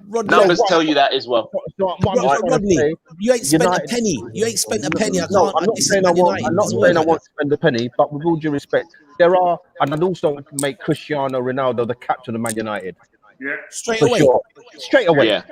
Rodney, Numbers tell you that as well. Rodney, you ain't spent a penny. You ain't spent a penny. I No, can't. I'm not saying I won't spend a penny, but with all due respect, there are, and I'd also make Cristiano Ronaldo the captain of Man United. Yeah. straight For away. sure. Straight away. Yeah.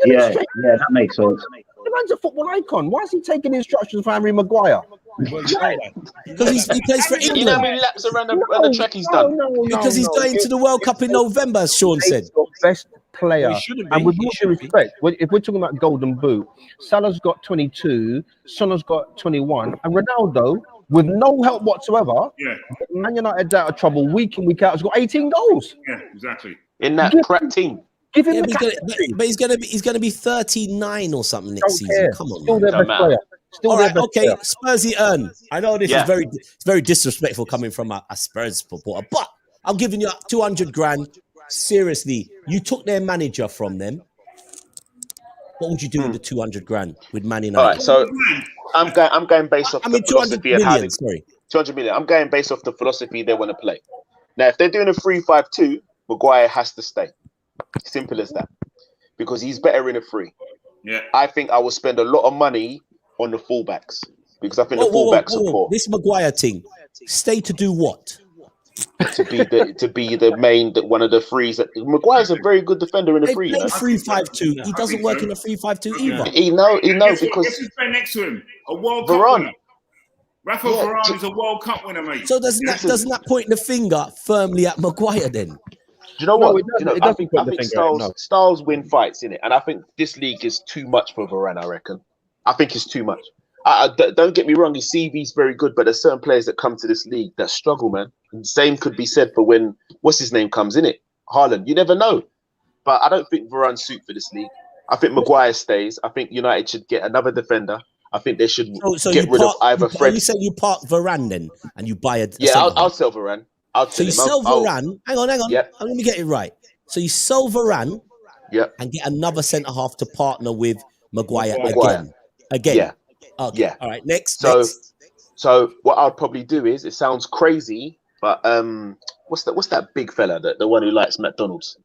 Yeah, that makes sense. The man's a football icon. Why is he taking instructions from Harry Maguire? Because he plays for You know how England. many laps around the track he's done? Because he's going to the World Cup in November, as Sean said. Your best player. He shouldn't be. And with He all due shouldn't be. respect, if we're talking about Golden Boot, Salah's got 22, Son's got 21, and Ronaldo, with no help whatsoever, Yeah. Man United's out of trouble week in, week out, has got 18 goals. Yeah. Exactly. In that crap team. Give him Yeah, the but captaincy. he's gonna be 39 or something next Don't season. care. Come on, Still man. their Don't best matter. player. Still All their right, best okay. player. Spursy earn. I know this Yeah. is very disrespectful coming from a Spurs supporter, but I'm giving you 200 grand. Seriously, you took their manager from them. What would you do with the 200 grand with Man United? All right, so I'm going based off I mean, the 200 philosophy and how million. Sorry. 200 million. I'm going based off the philosophy they want to play. Now, if they're doing a 3-5-2, Maguire has to stay. Simple as that. Because he's better in a free. Yeah. I think I will spend a lot of money on the fullbacks because I think the fullbacks are poor. This Maguire thing. Stay to do what? to be the main one of the frees. Maguire's a very good defender in a They free. play You know? 3-5-2. He doesn't work in a 3-5-2 either. He knows Guess because who's playing next to him? A World Cup Varane. winner. Rafael Varane is a World Cup winner, mate. So doesn't that point the finger firmly at Maguire then? do you know No, what? it doesn't. You know, It I doesn't think, put I the think finger at it, no. Styles win fights in it, and I think this league is too much for Varane. I reckon. I think it's too much. Don't get me wrong, his CV's very good, but there's certain players that come to this league that struggle, man. And the same could be said for when what's his name comes in it, Haaland. You never know. But I don't think Varane's suit for this league. I think Maguire stays. I think United should get another defender. I think they should get rid of either Fred. You said you park Varane then, and you buy a I'll sell Varane. So you sell Varane. Hang on. Yep. Let me get it right. So you sell Varane. Yep. And get another centre half to partner with Maguire. Again. Yeah. Okay. Yeah. All right. Next. So what I'll probably do is, it sounds crazy, but what's that big fella, the one who likes McDonald's,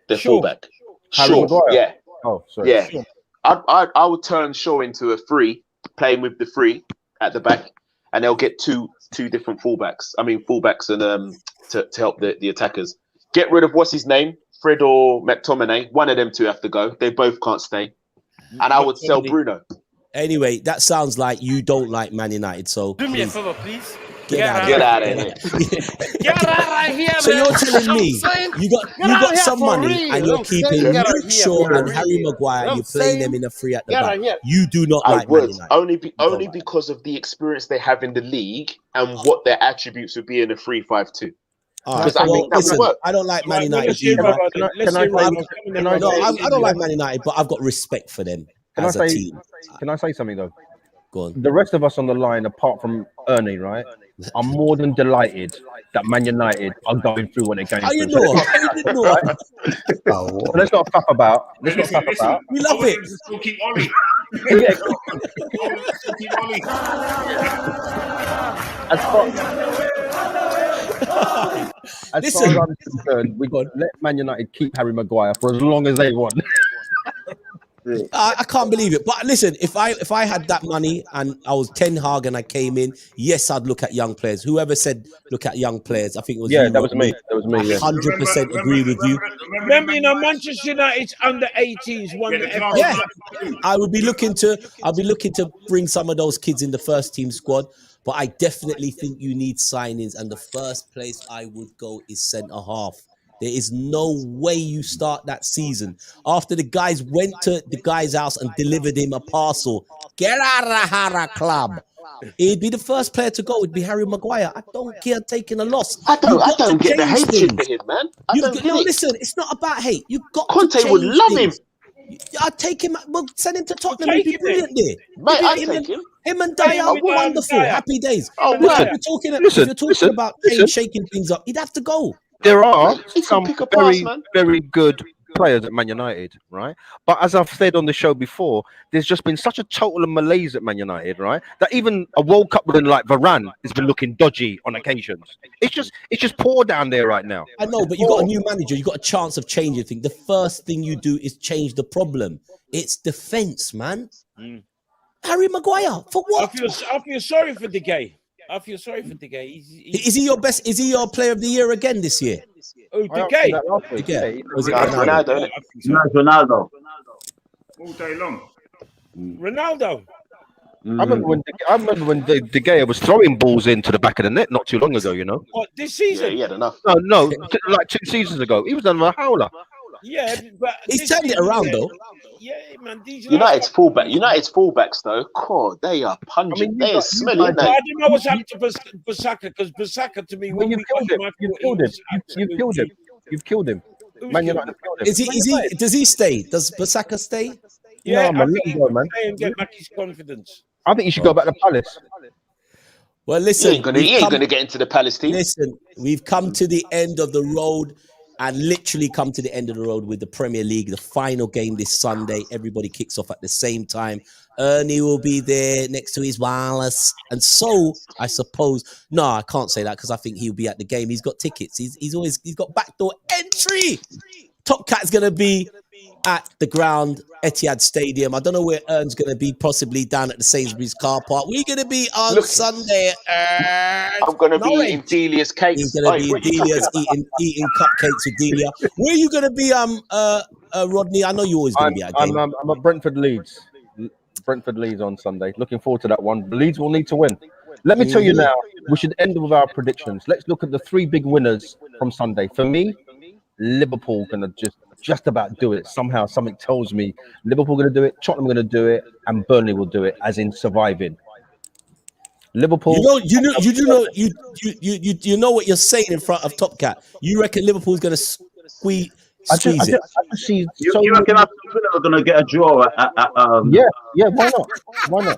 the fullback, Shaw. Yeah. Oh, sorry. Yeah. Sure. I would turn Shaw into a free, playing with the free at the back, and they'll get two different fullbacks. I mean fullbacks and to help the attackers. Get rid of what's his name, Fred or McTominay. One of them two have to go. They both can't stay. And I would sell Bruno. Anyway, that sounds like you don't like Man United. So do me a favor, please. Get out of here. Get out of here, So man. you're telling me you got some money and you're keeping Luke Shaw and Harry Maguire. You're playing them in a free at the back. You do not like Man United. Only because of the experience they have in the league and what their attributes would be in a 3-5-2. Because I don't like Man United. I don't like Man United, but I've got respect for them as a team. Can I say something though? Go on. The rest of us on the line, apart from Ernie, right, are more than delighted that Man United are going through what they're going through. How you know? So let's not faff about. We love it. Still keep Ollie. As far as I'm concerned, we got let Man United keep Harry Maguire for as long as they want. I can't believe it. But listen, if I had that money and I was Ten Hag and I came in, yes, I'd look at young players. Whoever said look at young players, I think it was that was me. That was me. Yeah. 100% agree with you. Remember, Manchester United's under 18s won the FA. Yeah, I'll be looking to bring some of those kids in the first team squad. But I definitely think you need signings, and the first place I would go is centre half. There is no way you start that season after the guys went to the guy's house and delivered him a parcel. Get out of the Hara club. He'd be the first player to go. It'd be Harry Maguire. I don't care taking a loss. I don't get the hatred for him, man. Listen, it's not about hate. You've got Conte to would love him. I'd take him. Well, send him to Tottenham. He'd be brilliant there. Mate, I'd take him. Him and Dyer, wonderful, happy days. Oh, if you're talking about shaking things up, he'd have to go. There are some very good players at Man United, right? But as I've said on the show before, there's just been such a total malaise at Man United, right? That even a World Cup winner like Varane has been looking dodgy on occasions. It's just poor down there right now. I know, but you got a new manager. You got a chance of changing things. The first thing you do is change the problem. It's defense, man. Harry Maguire for what? I feel sorry for De Gea. Is he your best? Is he your player of the year again this year? Oh, De Gea. Was it Ronaldo? Ronaldo. All day long. Ronaldo. I remember when De Gea was throwing balls into the back of the net not too long ago. You know. What, this season? Yeah, he had enough. No, like 2 seasons ago, he was done with a howler. Yeah, but he's turned it around though. Yeah, man. United's fullbacks though, God, they are pungent. They are smelly. I don't know what's happened to Basaka, because Basaka to me, You've killed him. Man United killed him. Is he? Does he stay? Does Basaka stay? Yeah, no, man, let him go, man. And get back his confidence. I think he should go back to Palace. Well, listen, he ain't gonna get into the Palace team. Listen, we've come to the end of the road. And literally come to the end of the road with the Premier League, the final game this Sunday. Everybody kicks off at the same time. Ernie will be there next to his Wallace. And so, I suppose, no, I can't say that because I think he'll be at the game. He's got tickets. He's got backdoor entry. Top Cat's going to be at the ground, Etihad Stadium. I don't know where Ern's going to be, possibly down at the Sainsbury's car park. We're going to be on Sunday, Ern. I'm going to be eating Delia's cakes. He's going to be in Delia's eating cupcakes with Delia. Where are you going to be, Rodney? I know you're always going to be at a game. I'm at Brentford Leeds on Sunday. Looking forward to that one. Leeds will need to win. Let me tell you now, we should end with our predictions. Let's look at the 3 big winners from Sunday. For me, Liverpool going to just just about do it. Somehow, something tells me Liverpool going to do it, Tottenham going to do it, and Burnley will do it, as in surviving. Liverpool. You know what you're saying in front of Top Cat. You reckon Liverpool's going to squeeze it? I see You reckon Aston Villa are going to get a draw Yeah. Why not? Why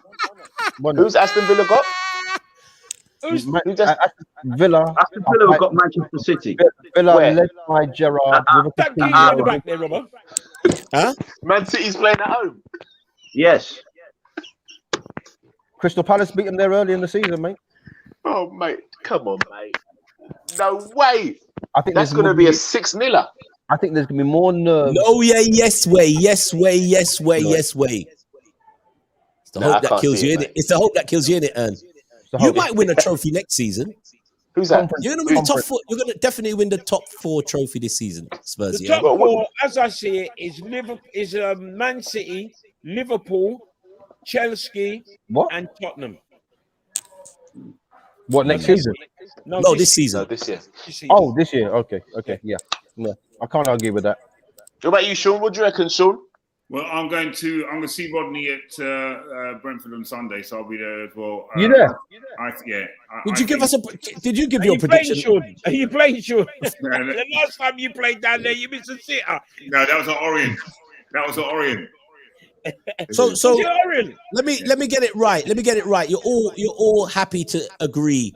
not? Who's Aston Villa got? Villa. Aston Villa have got Manchester City. Villa Where? led by Gerrard. That game in the back there, Robert. Huh? Man City's playing at home. Yes. Crystal Palace beat them there early in the season, mate. Oh, mate. Come on, mate. No way. I think That's going to be a 6-0. I think there's going to be more nerves. No, yeah, yes way. It's the hope that kills you, innit? It's the hope that kills you, innit, Ern? You might win a trophy next season. Who's that? You're going to win the top 4. You're going to definitely win the top 4 trophy this season, Spurs. The Yeah? top 4, as I see it, is Man City, Liverpool, Chelsea, and Tottenham. What, next season? No, this season. No, this year. Oh, this year. Okay. Yeah. I can't argue with that. What about you, Sean? What do you reckon, Sean? Well, I'm going to see Rodney at Brentford on Sunday, so I'll be there as well. You there? Did you give your prediction? Are you playing, Sean? No, The last time you played down there, you missed a sitter. no, that was at Orient. So let me get it right. You're all happy to agree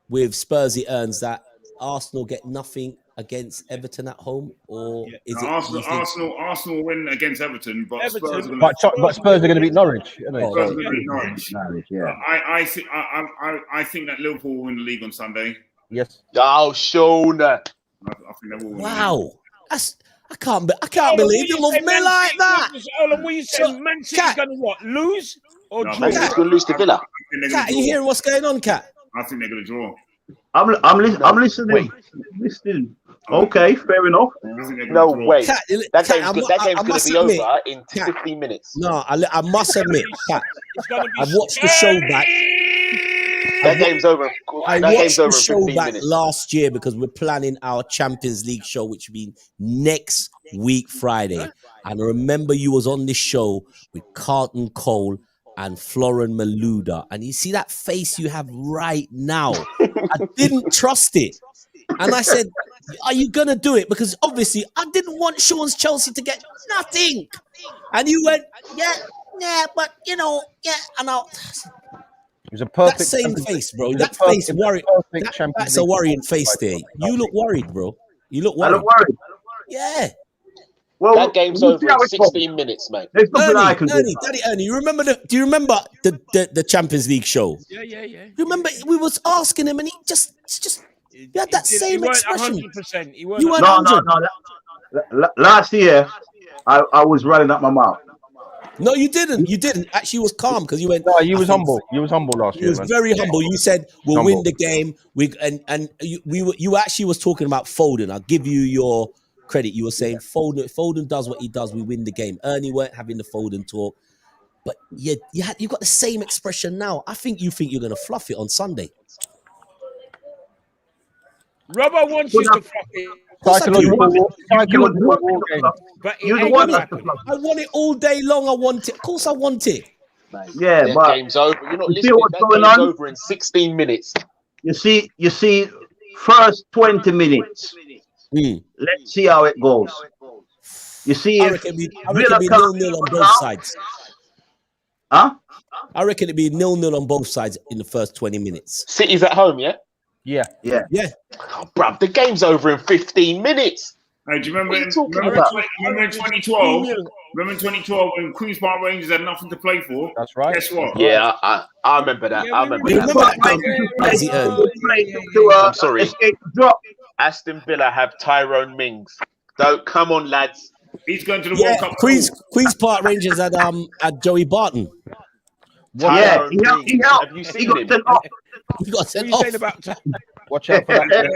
with Spursy Earns that Arsenal get nothing against Everton at home, or is it Arsenal win against Everton, but Spurs are going to beat Norwich. Norwich. Yeah. I think that Liverpool will win the league on Sunday. Yes. Oh, Sean. I think they will win. Wow, I can't believe you love me like that. What you saying? Man City's going to what? Lose or No, draw? Man City's going to lose to Villa. Cat, are you hearing what's going on, Cat? I think they're going to draw. I'm listening. Wait. Listening. Okay, fair enough. No way. Cat, That Cat, game's going to be admit, over in Cat, 15 minutes. No, I must admit, Cat, It's going to be I've watched the show back. That game's over. I That watched game's over the in show 15 back minutes. last year because we're planning our Champions League show, which will be next week Friday. And I remember you was on this show with Carlton Cole and Florin Malouda. And you see that face you have right now. I didn't trust it. And I said, are you going to do it? Because obviously I didn't want Sean's Chelsea to get nothing. And you went, yeah, but And It was a perfect. that same face, bro. That face worried. That's a worrying face there. You look worried, bro. You look I worried. don't worry. Yeah. Well, That game's we'll over see how in it goes. 16 minutes, mate. There's nothing I can do. Daddy Ernie, you remember do you remember the Champions League show? Yeah. You remember we was asking him and he just you had that same expression. 100%. You weren't No. 100. Last year, I was running up my mouth. No, you didn't. Actually, you was calm because you went. No, you was humble. You was humble last You year, was man. very humble. You said we'll Humble. win the game. You actually was talking about Foden. I'll give you your credit. You were saying Foden does what he does. We win the game. Ernie weren't having the Foden talk, but you got the same expression now. I think you're gonna fluff it on Sunday. Robert wants you to fuck it. Psychological war game. But it You're the ain't one gonna that's the happen. flop. I want it all day long. I want it. Of course, I want it. Yeah, That but game's over. You're not you see listening. what's That going game's on? over in 16 minutes. you see, first 20 minutes. Let's see how it goes. You see, I if reckon it'd be Villa can't 0-0 on win both now- sides. Huh? I reckon it'd be 0-0 on both sides in the first 20 minutes. City's at home, yeah? Yeah. Yeah. Yeah. Oh, bruv, the game's over in 15 minutes. Hey, do you remember? What are you talking Remember about? in 2012? Remember in 2012 when Queens Park Rangers had nothing to play for? That's right. Guess what? Yeah, I remember that. I remember You that. remember that game? I'm sorry. Escape the drop. Aston Villa have Tyrone Mings. Don't come on, lads. He's going to the Yeah, World Cup. Queens Park Rangers had Joey Barton. Yeah, Tyrone he helped. Mings. Have you He seen got him? sent off. He got What are sent you off. saying about Watch out for that.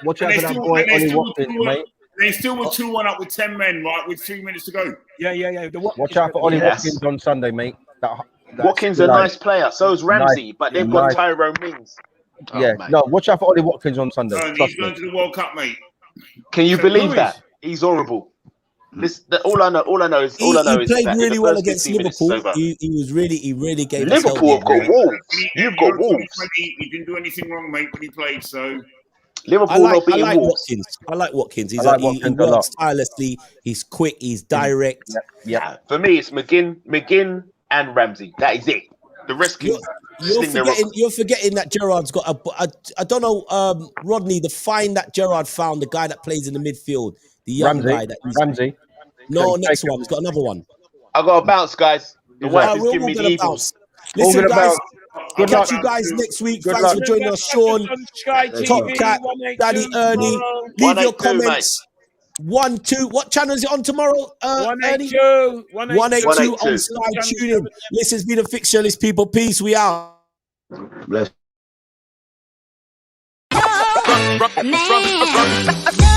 Watch out And for they that still- boy, and they Ollie still Watkins, do it. mate. They still were 2-1 up with 10 men, right, with 3 minutes to go. Yeah. Watch out for Ollie Yes. Watkins on Sunday, mate. That Watkins a nice player. So is Ramsey, but they've got Nice. Tyrone Mings. Oh, Yeah. mate. No, watch out for Ollie Watkins on Sunday. And Trust he's going me. to the World Cup, mate. Can you St. believe Louis. that? He's horrible. Listen, all I know is He is played that in really the well first against 15 minutes it's Liverpool. over. He really gave us hell Liverpool have got there. Wolves. He- You've Euro got Wolves. 2020, he didn't do anything wrong, mate, when he played. So Liverpool not I beating like Wolves. Watkins. I like Watkins. I like He Watkins a lot. works tirelessly. He's quick. He's direct. Yep. Nah, for me, it's McGinn, and Ramsey. That is it. The rest can You're sling their rock. forgetting that Gerrard's got I don't know, Rodney, the find that Gerrard found, the guy that plays in the midfield, the young guy that he's Ramsey. no, next one. He's got another one. I got to bounce, guys. The Who's wife that? is We're giving all me the gonna Eagles. bounce. Listen, Talking guys, about- Good catch luck. you guys next week. Good Thanks luck. for joining us, Sean, On Sky Top TV, Cat, 182 Daddy Ernie. tomorrow. Leave your 182, mate. comments. 1-2. What channel is it on tomorrow? Ernie? 182. 182 on 182. Sky. Tune in. This has been the Fixture List, people. Peace. We out. Bless. Man.